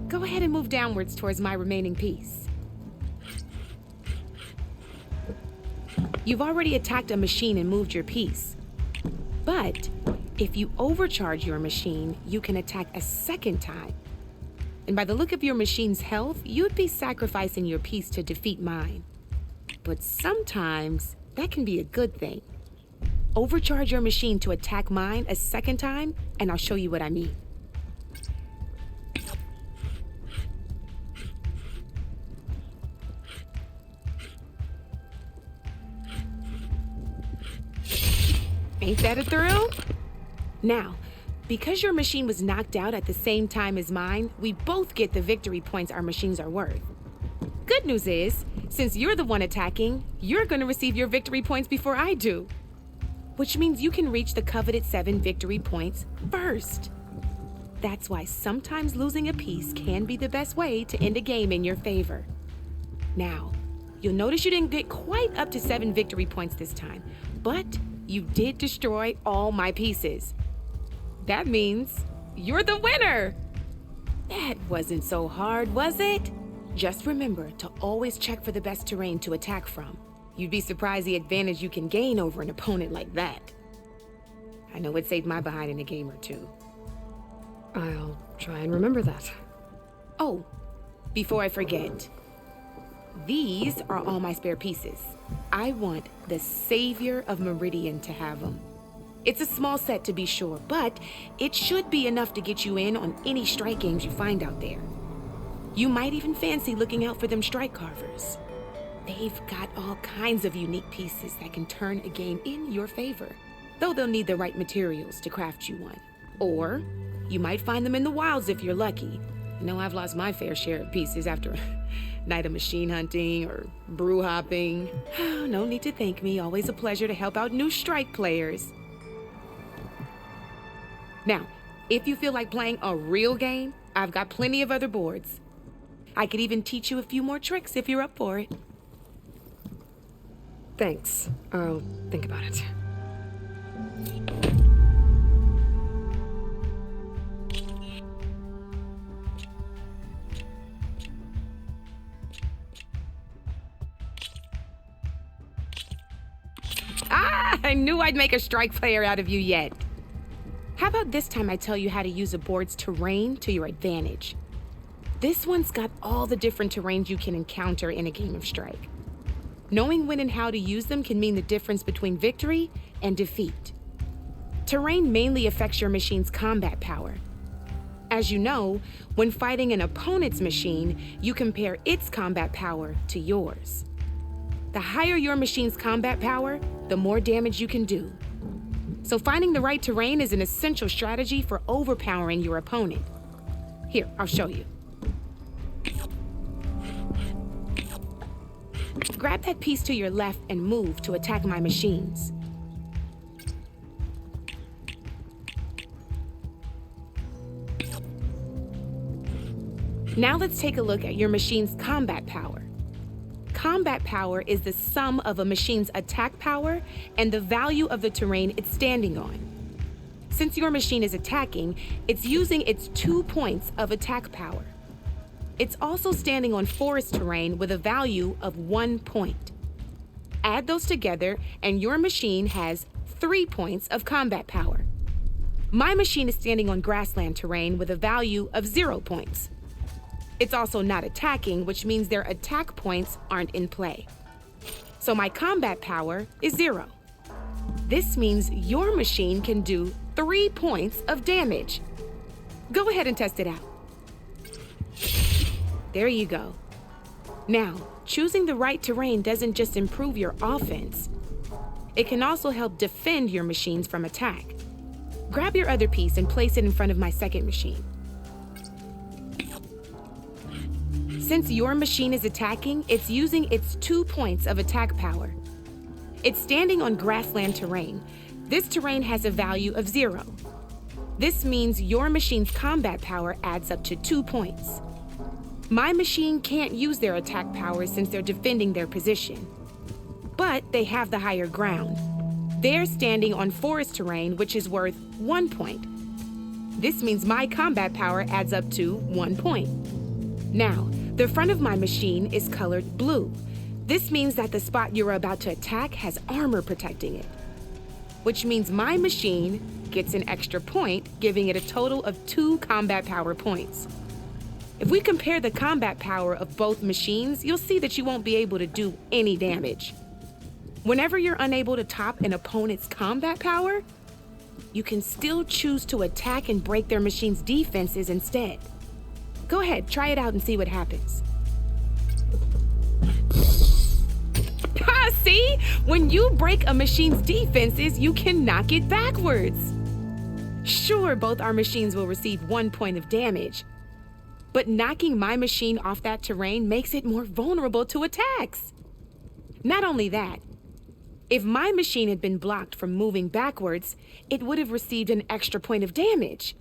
Go ahead and move downwards towards my remaining piece. You've already attacked a machine and moved your piece. But if you overcharge your machine, you can attack a second time. And by the look of your machine's health, you'd be sacrificing your piece to defeat mine. But sometimes that can be a good thing. Overcharge your machine to attack mine a second time, and I'll show you what I mean. Ain't that a thrill? Now, because your machine was knocked out at the same time as mine, we both get the victory points our machines are worth. Good news is, since you're the one attacking, you're gonna receive your victory points before I do. Which means you can reach the coveted 7 victory points first. That's why sometimes losing a piece can be the best way to end a game in your favor. Now, you'll notice you didn't get quite up to 7 victory points this time, but you did destroy all my pieces. That means you're the winner! That wasn't so hard, was it? Just remember to always check for the best terrain to attack from. You'd be surprised the advantage you can gain over an opponent like that. I know it saved my behind in a game or two. I'll try and remember that. Oh, before I forget, these are all my spare pieces. I want the Savior of Meridian to have them. It's a small set to be sure, but it should be enough to get you in on any strike games you find out there. You might even fancy looking out for them strike carvers. They've got all kinds of unique pieces that can turn a game in your favor, though they'll need the right materials to craft you one. Or you might find them in the wilds if you're lucky. know I've lost my fair share of pieces after a night of machine hunting or brew hopping. No need to thank me. Always a pleasure to help out new strike players. Now, if you feel like playing a real game, I've got plenty of other boards. I could even teach you a few more tricks if you're up for it. Thanks. I'll think about it. I knew I'd make a strike player out of you yet. How about this time I tell you how to use a board's terrain to your advantage? This one's got all the different terrains you can encounter in a game of Strike. Knowing when and how to use them can mean the difference between victory and defeat. Terrain mainly affects your machine's combat power. As you know, when fighting an opponent's machine, you compare its combat power to yours. The higher your machine's combat power, the more damage you can do. So finding the right terrain is an essential strategy for overpowering your opponent. Here, I'll show you. Grab that piece to your left and move to attack my machines. Now let's take a look at your machine's combat power. Combat power is the sum of a machine's attack power and the value of the terrain it's standing on. Since your machine is attacking, it's using its 2 points of attack power. It's also standing on forest terrain with a value of 1 point. Add those together and your machine has 3 points of combat power. My machine is standing on grassland terrain with a value of 0 points. It's also not attacking, which means their attack points aren't in play. So my combat power is 0. This means your machine can do 3 points of damage. Go ahead and test it out. There you go. Now, choosing the right terrain doesn't just improve your offense. It can also help defend your machines from attack. Grab your other piece and place it in front of my second machine. Since your machine is attacking, it's using its 2 points of attack power. It's standing on grassland terrain. This terrain has a value of 0. This means your machine's combat power adds up to 2 points. My machine can't use their attack power since they're defending their position. But they have the higher ground. They're standing on forest terrain, which is worth 1 point. This means my combat power adds up to 1 point. Now, the front of my machine is colored blue. This means that the spot you're about to attack has armor protecting it, which means my machine gets an extra point, giving it a total of 2 combat power points. If we compare the combat power of both machines, you'll see that you won't be able to do any damage. Whenever you're unable to top an opponent's combat power, you can still choose to attack and break their machine's defenses instead. Go ahead, try it out and see what happens. See? When you break a machine's defenses, you can knock it backwards. Sure, both our machines will receive 1 point of damage, but knocking my machine off that terrain makes it more vulnerable to attacks. Not only that, if my machine had been blocked from moving backwards, it would have received an extra point of damage.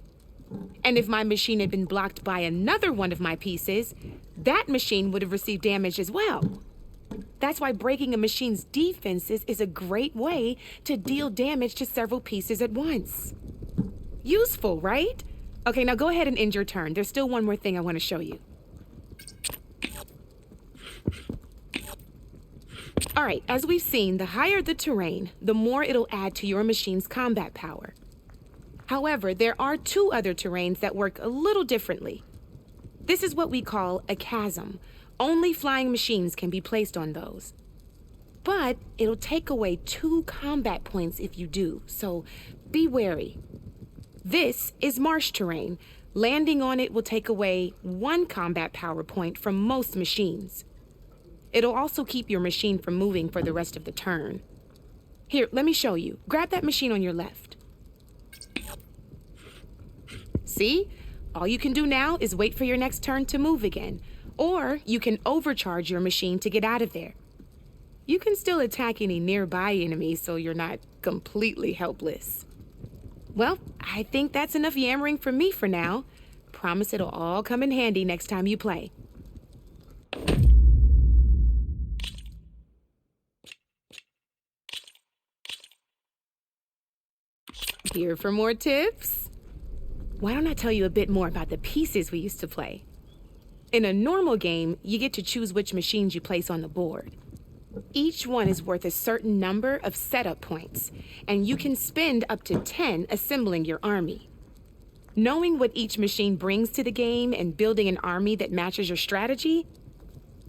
And if my machine had been blocked by another one of my pieces, that machine would have received damage as well. That's why breaking a machine's defenses is a great way to deal damage to several pieces at once. Useful, right? Okay, now go ahead and end your turn. There's still one more thing I want to show you. All right, as we've seen, the higher the terrain, the more it'll add to your machine's combat power. However, there are 2 other terrains that work a little differently. This is what we call a chasm. Only flying machines can be placed on those. But it'll take away 2 combat points if you do, so be wary. This is marsh terrain. Landing on it will take away 1 combat power point from most machines. It'll also keep your machine from moving for the rest of the turn. Here, let me show you. Grab that machine on your left. See? All you can do now is wait for your next turn to move again, or you can overcharge your machine to get out of there. You can still attack any nearby enemies so you're not completely helpless. Well, I think that's enough yammering from me for now. Promise it'll all come in handy next time you play. Here for more tips? Why don't I tell you a bit more about the pieces we used to play? In a normal game, you get to choose which machines you place on the board. Each one is worth a certain number of setup points, and you can spend up to 10 assembling your army. Knowing what each machine brings to the game and building an army that matches your strategy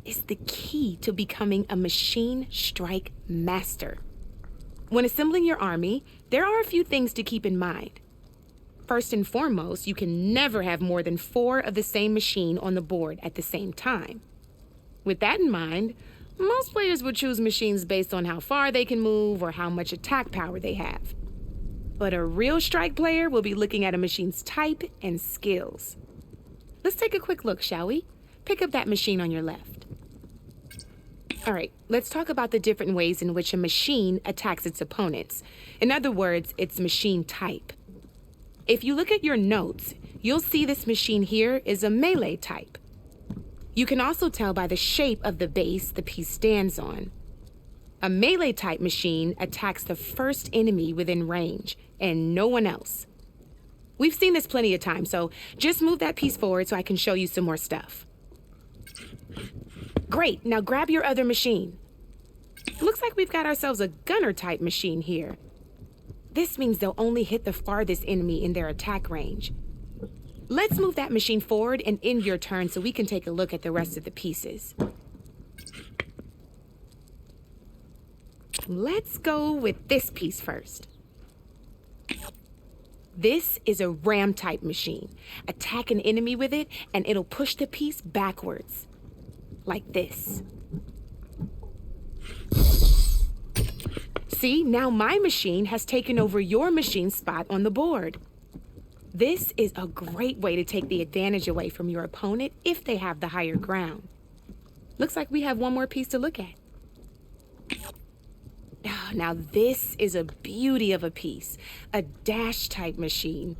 is the key to becoming a machine strike master. When assembling your army, there are a few things to keep in mind. First and foremost, you can never have more than 4 of the same machine on the board at the same time. With that in mind, most players would choose machines based on how far they can move or how much attack power they have. But a real strike player will be looking at a machine's type and skills. Let's take a quick look, shall we? Pick up that machine on your left. All right, let's talk about the different ways in which a machine attacks its opponents. In other words, its machine type. If you look at your notes, you'll see this machine here is a melee type. You can also tell by the shape of the base the piece stands on. A melee type machine attacks the first enemy within range, and no one else. We've seen this plenty of times, so just move that piece forward so I can show you some more stuff. Great, now grab your other machine. Looks like we've got ourselves a gunner type machine here. This means they'll only hit the farthest enemy in their attack range. Let's move that machine forward and end your turn so we can take a look at the rest of the pieces. Let's go with this piece first. This is a ram type machine. Attack an enemy with it and it'll push the piece backwards. Like this. See, now my machine has taken over your machine's spot on the board. This is a great way to take the advantage away from your opponent if they have the higher ground. Looks like we have one more piece to look at. Now this is a beauty of a piece, a dash type machine.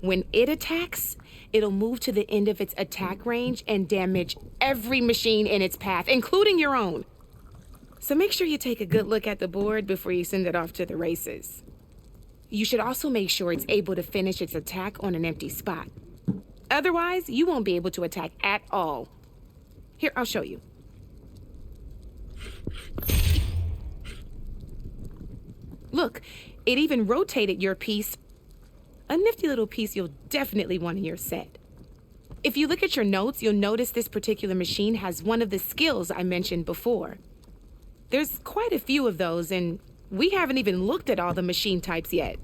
When it attacks, it'll move to the end of its attack range and damage every machine in its path, including your own. So make sure you take a good look at the board before you send it off to the races. You should also make sure it's able to finish its attack on an empty spot. Otherwise, you won't be able to attack at all. Here, I'll show you. Look, it even rotated your piece. A nifty little piece you'll definitely want in your set. If you look at your notes, you'll notice this particular machine has one of the skills I mentioned before. There's quite a few of those, and we haven't even looked at all the machine types yet.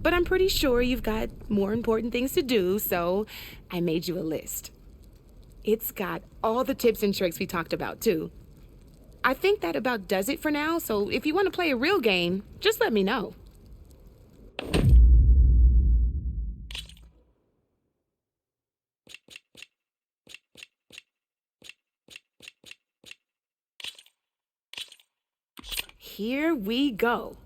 But I'm pretty sure you've got more important things to do, so I made you a list. It's got all the tips and tricks we talked about, too. I think that about does it for now, so if you want to play a real game, just let me know. Here we go.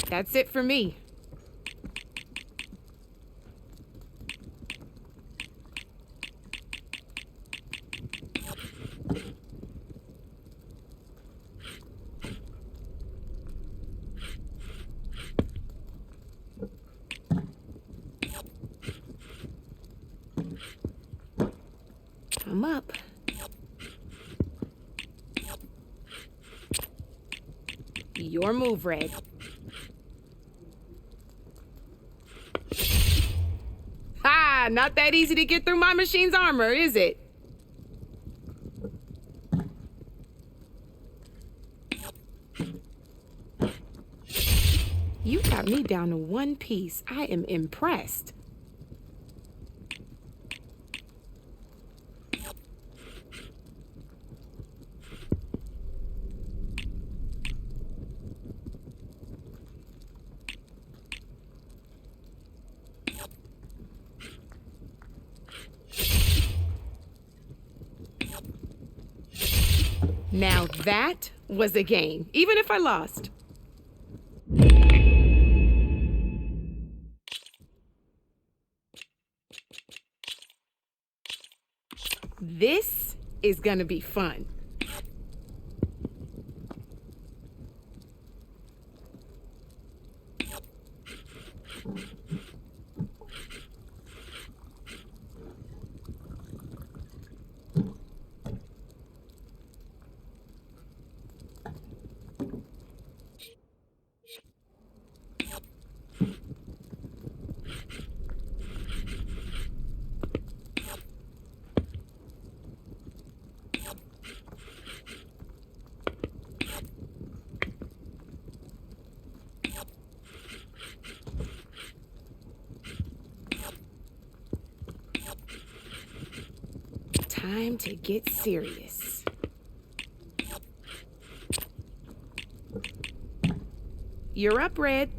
That's it for me. Come up. Your move, Red. Ha! Not that easy to get through my machine's armor, is it? You got me down to one piece. I am impressed. Now that was a game, even if I lost. This is gonna be fun. Time to get serious. You're up, Red.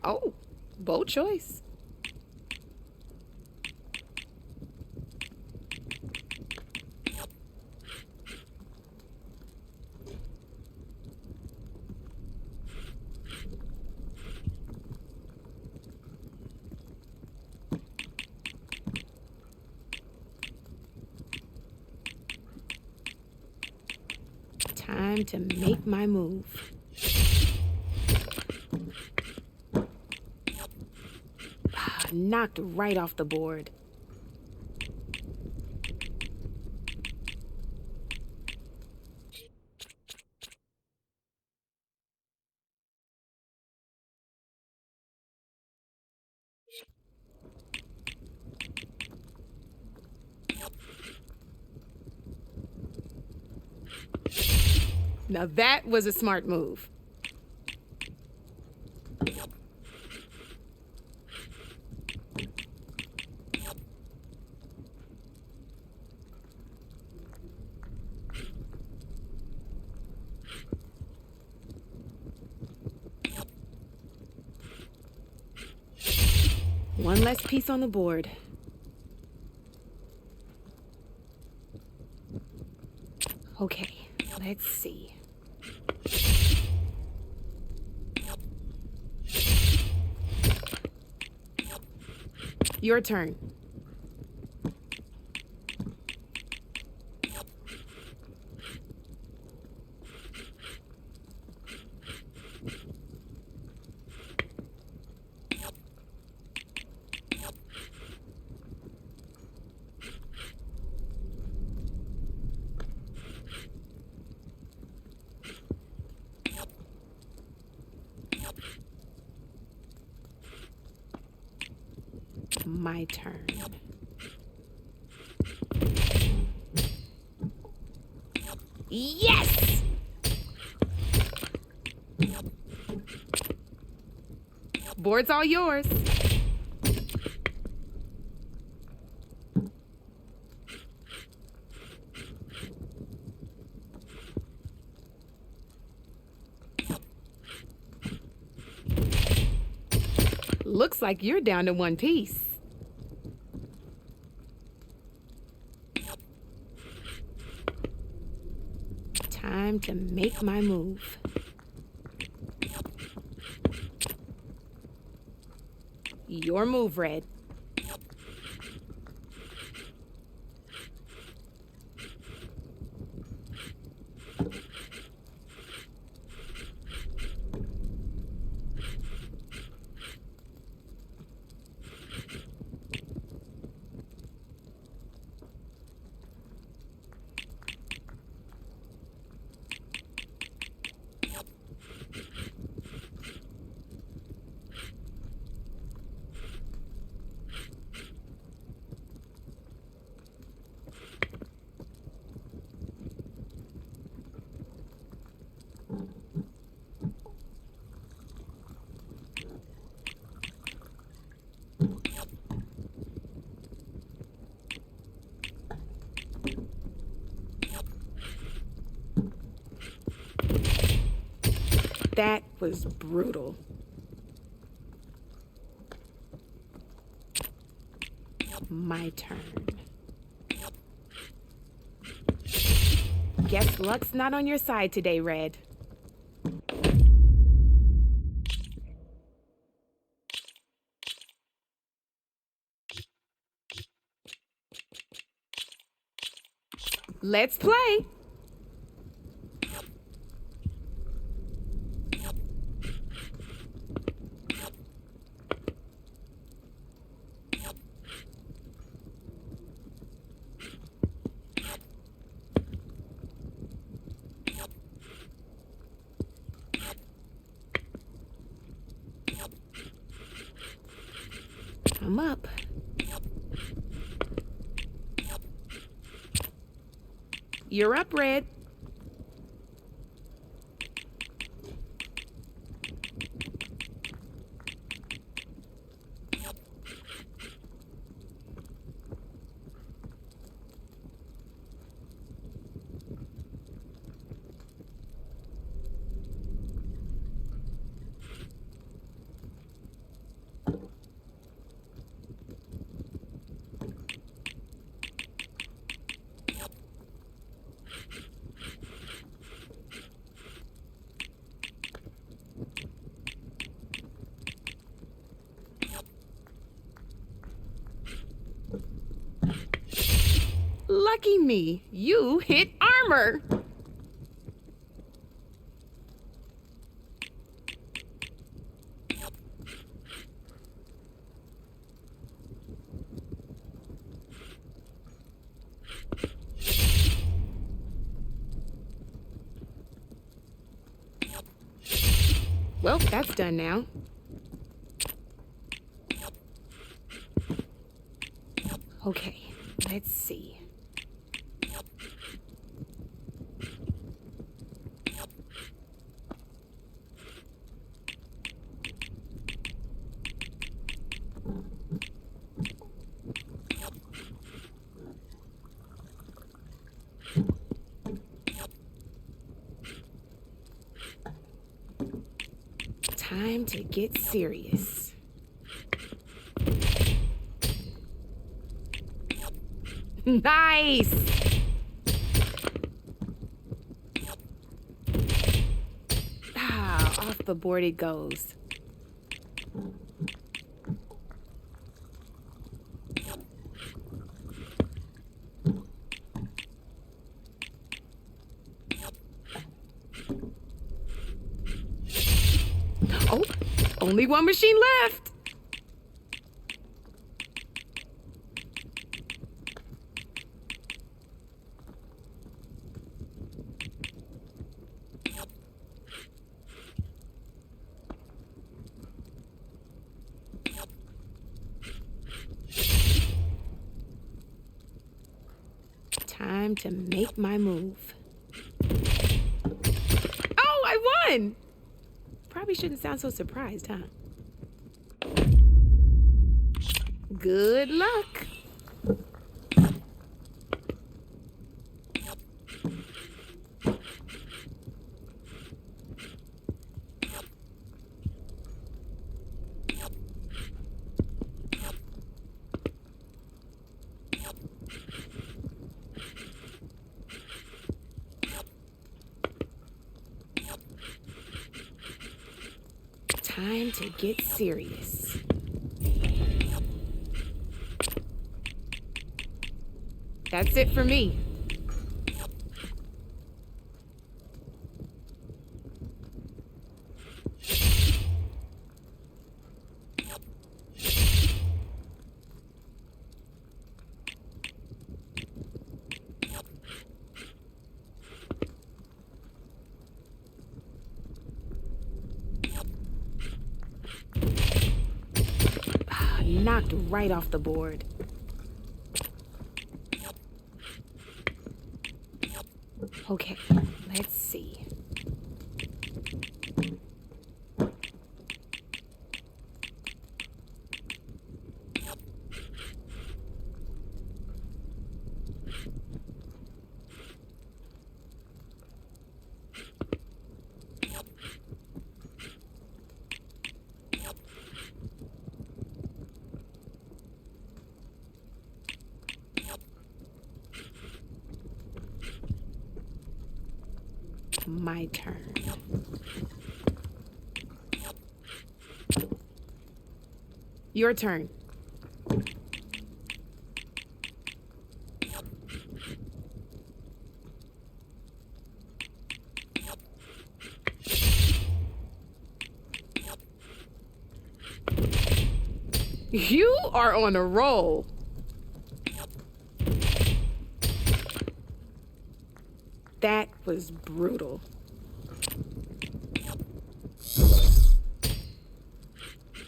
Oh, bold choice. Time to make my move. Knocked right off the board. Now that was a smart move. One less piece on the board. Okay, let's see. Your turn. My turn. Yes! Board's all yours. Looks like you're down to one piece. Time to make my move. Your move, Red. That was brutal. My turn. Guess luck's not on your side today, Red. Let's play. I'm up. You're up, Red. Lucky me, you hit armor. Well, that's done now. Okay, let's see. Time to get serious. Nice! Ah, off the board it goes. Oh, only one machine left. Time to make my move. Oh, I won! Probably shouldn't sound so surprised, huh? Good luck. Time to get serious. That's it for me. Knocked right off the board. Okay, let's see. my turn. Your turn. You are on a roll. That was brutal.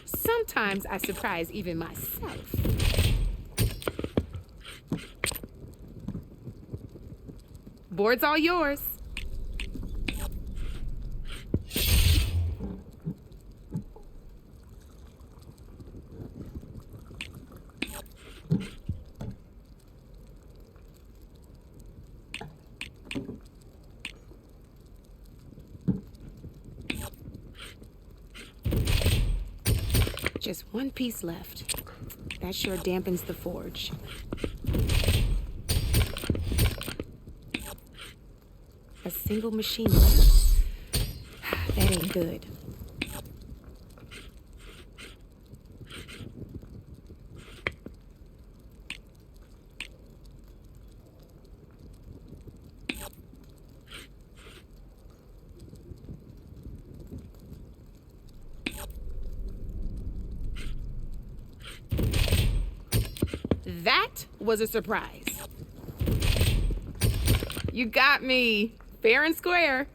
Sometimes I surprise even myself. Board's all yours. Just one piece left. That sure dampens the forge. A single machine left. That ain't good. That was a surprise. You got me, fair and square.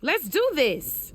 Let's do this.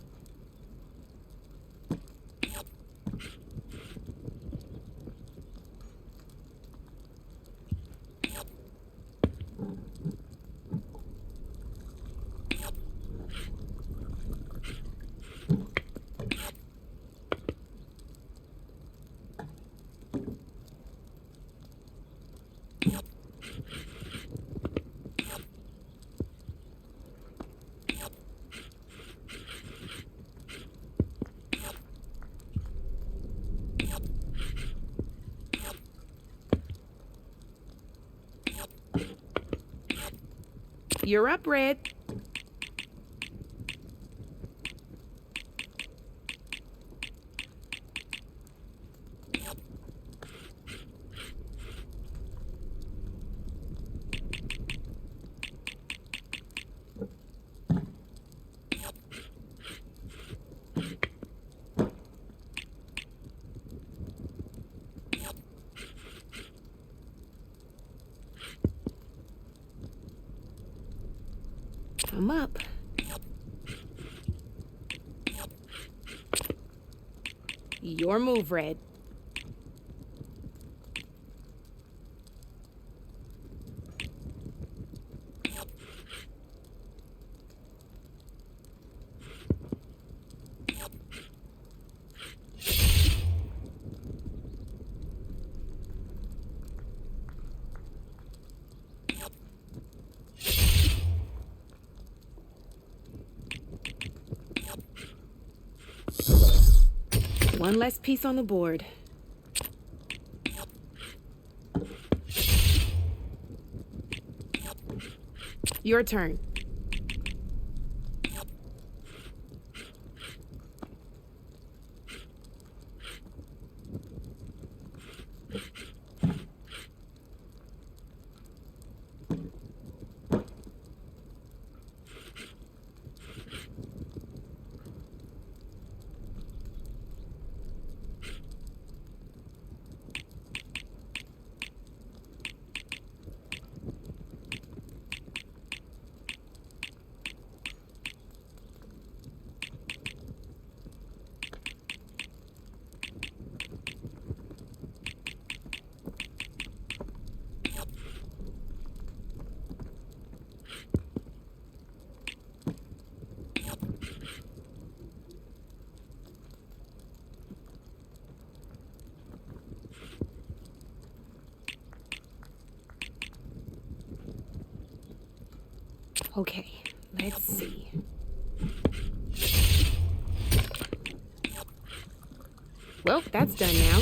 You're up, Red. I'm up. Your move, Red. One less piece on the board. Your turn. Okay, let's see. Well, that's done now.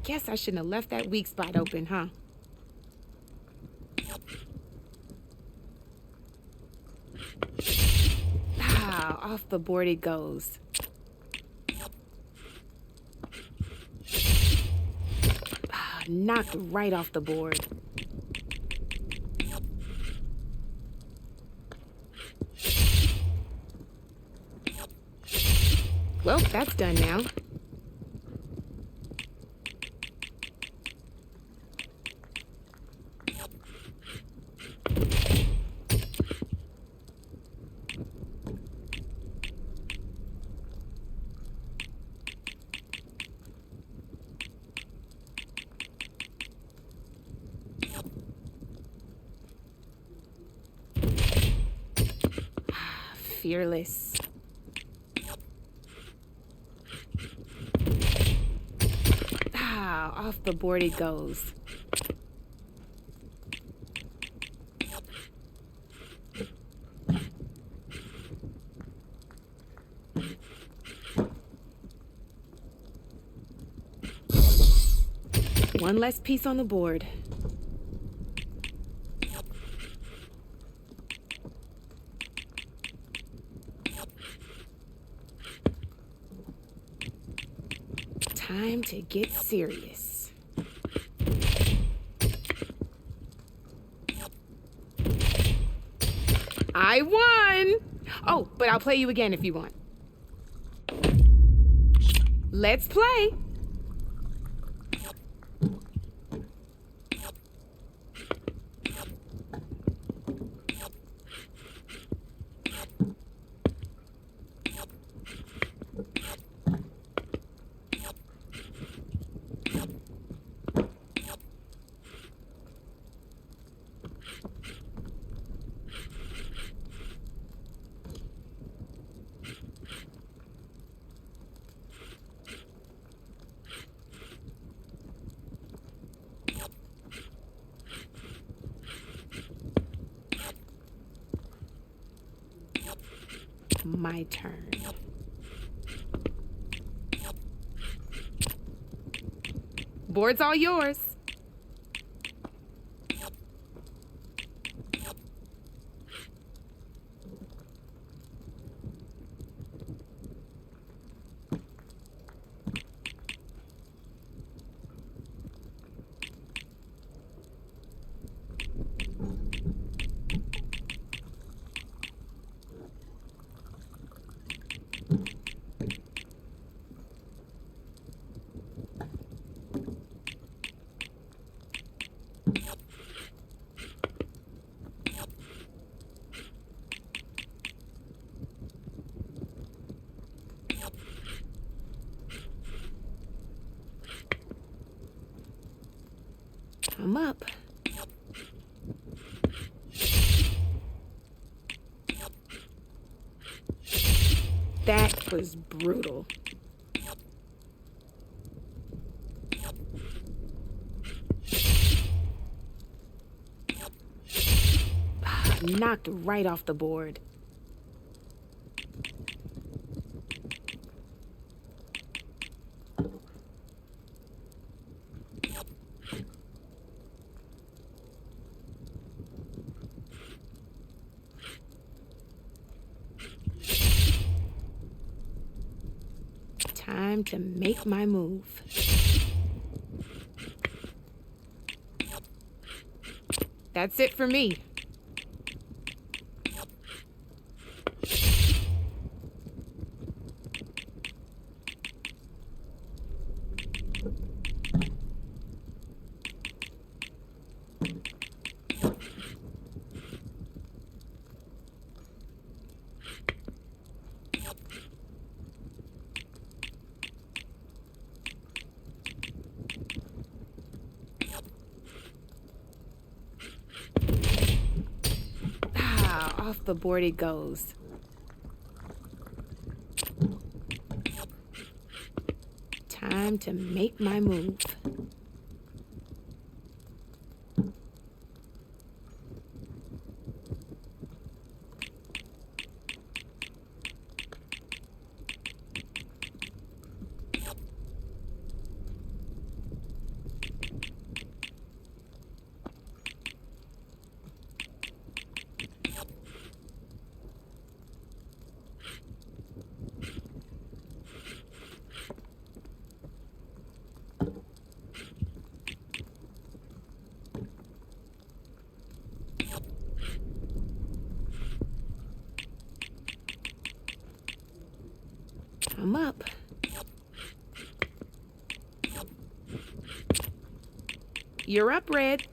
Guess I shouldn't have left that weak spot open, huh? Ah, off the board it goes. Ah, knocked right off the board. Well, that's done now. Fearless. Ah, off the board it goes. One less piece on the board. Time to get serious. I won! Oh, but I'll play you again if you want. Let's play. My turn. Board's all yours. I'm up. That was brutal. Knocked right off the board. Time to make my move. That's it for me. off the board it goes. Time to make my move. I'm up. You're up, Red.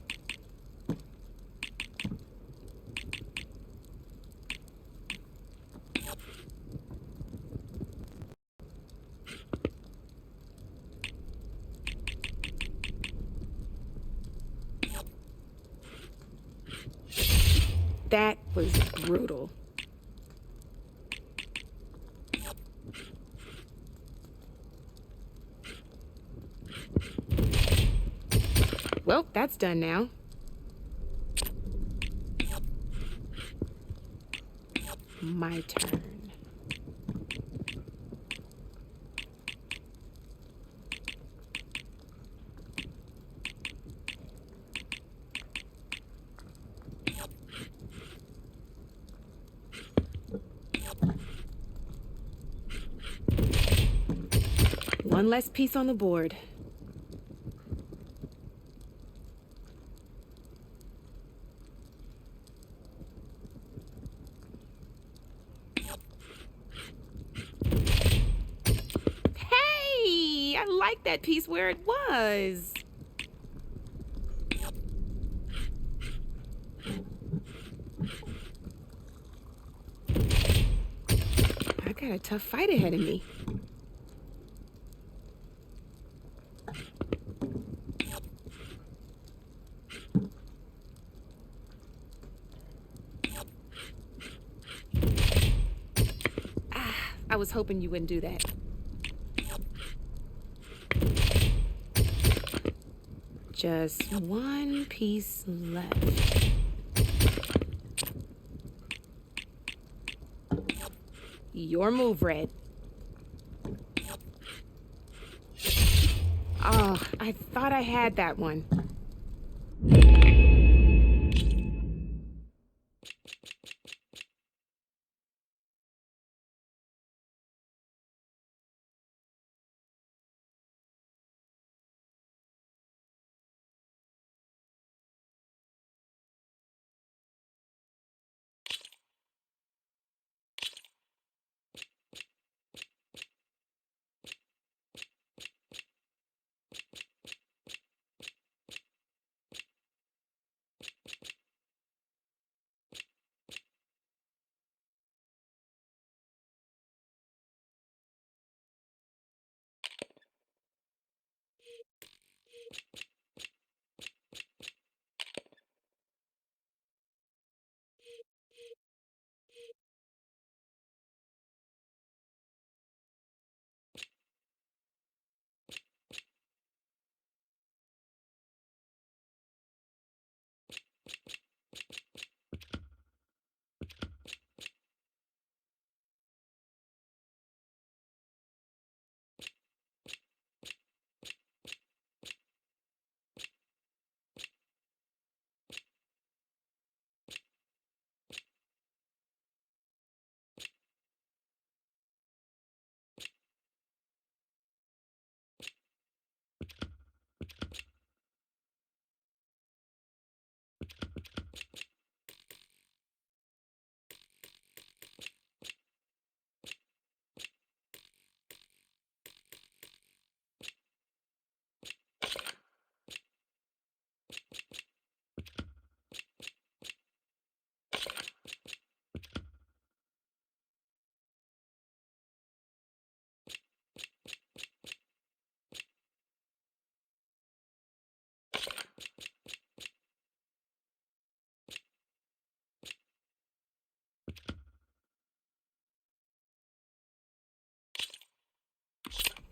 That was brutal. Well, that's done now. My turn. One less piece on the board. Hey, I like that piece where it was. I got a tough fight ahead of me. I was hoping you wouldn't do that. Just one piece left. Your move, Red. Oh, I thought I had that one.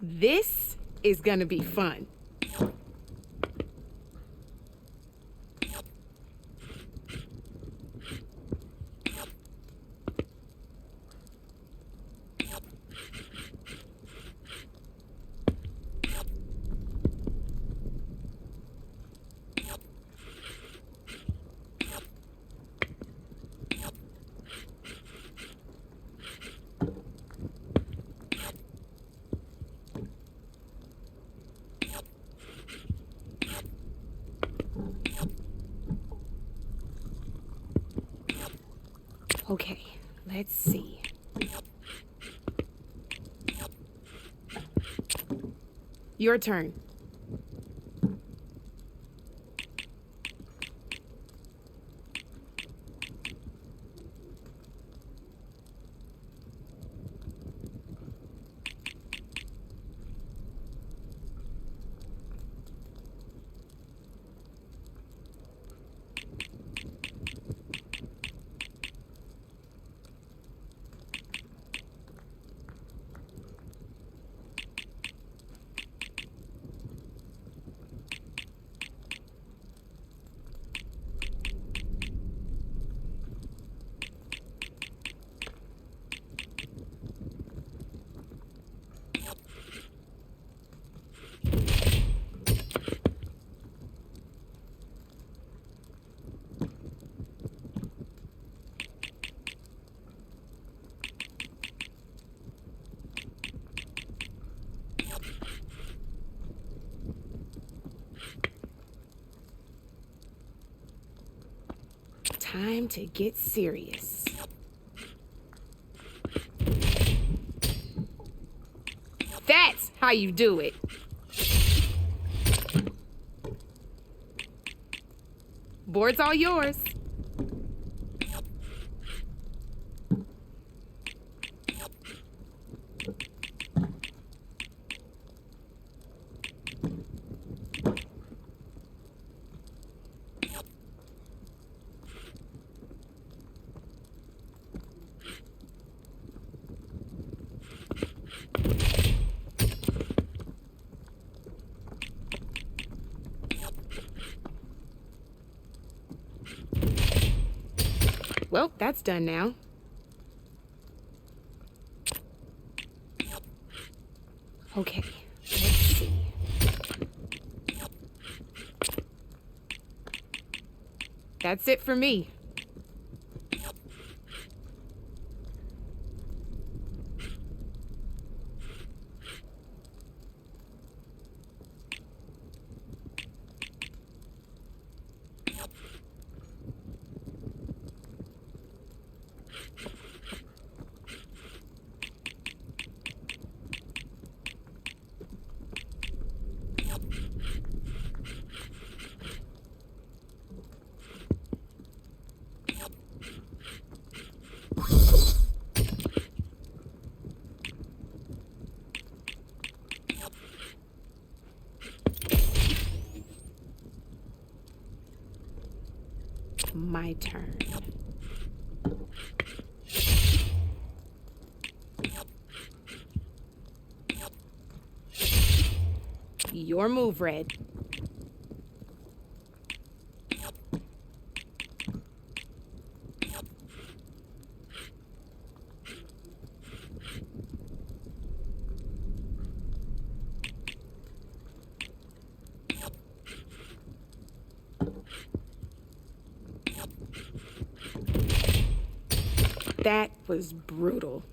This is gonna be fun. Okay, let's see. Your turn. Time to get serious. That's how you do it. Board's all yours. Well, that's done now. Okay, let's see. That's it for me. My turn. Your move, Red. That was brutal.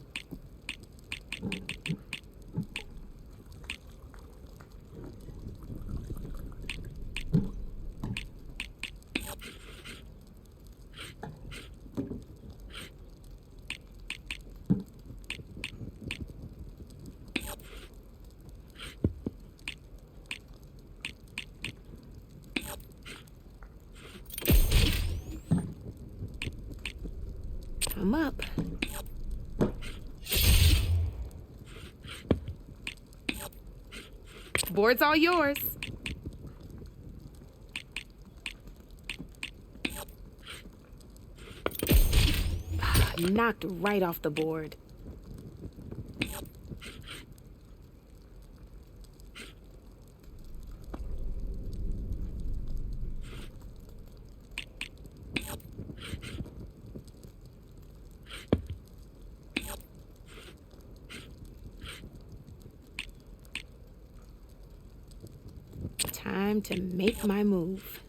I'm up. Board's all yours. Knocked right off the board. time to make my move.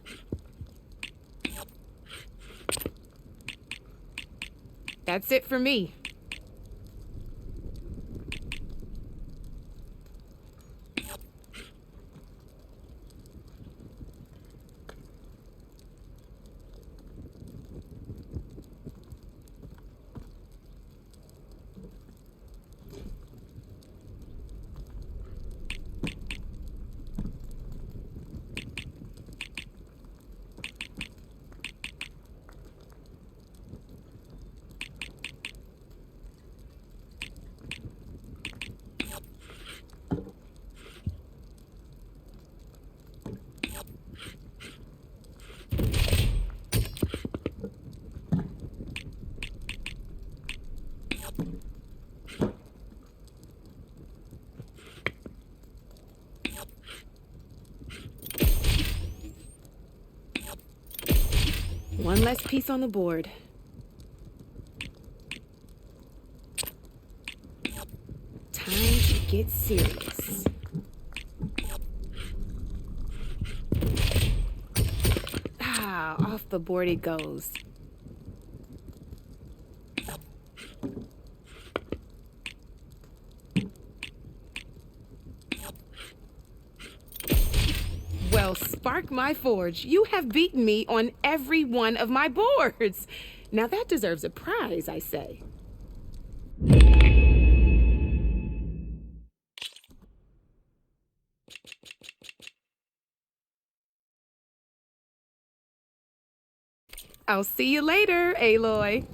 That's it for me. One less piece on the board. Time to get serious. Off the board it goes. Well, spark my forge. You have beaten me on every one of my boards. Now that deserves a prize, I say. I'll see you later, Aloy.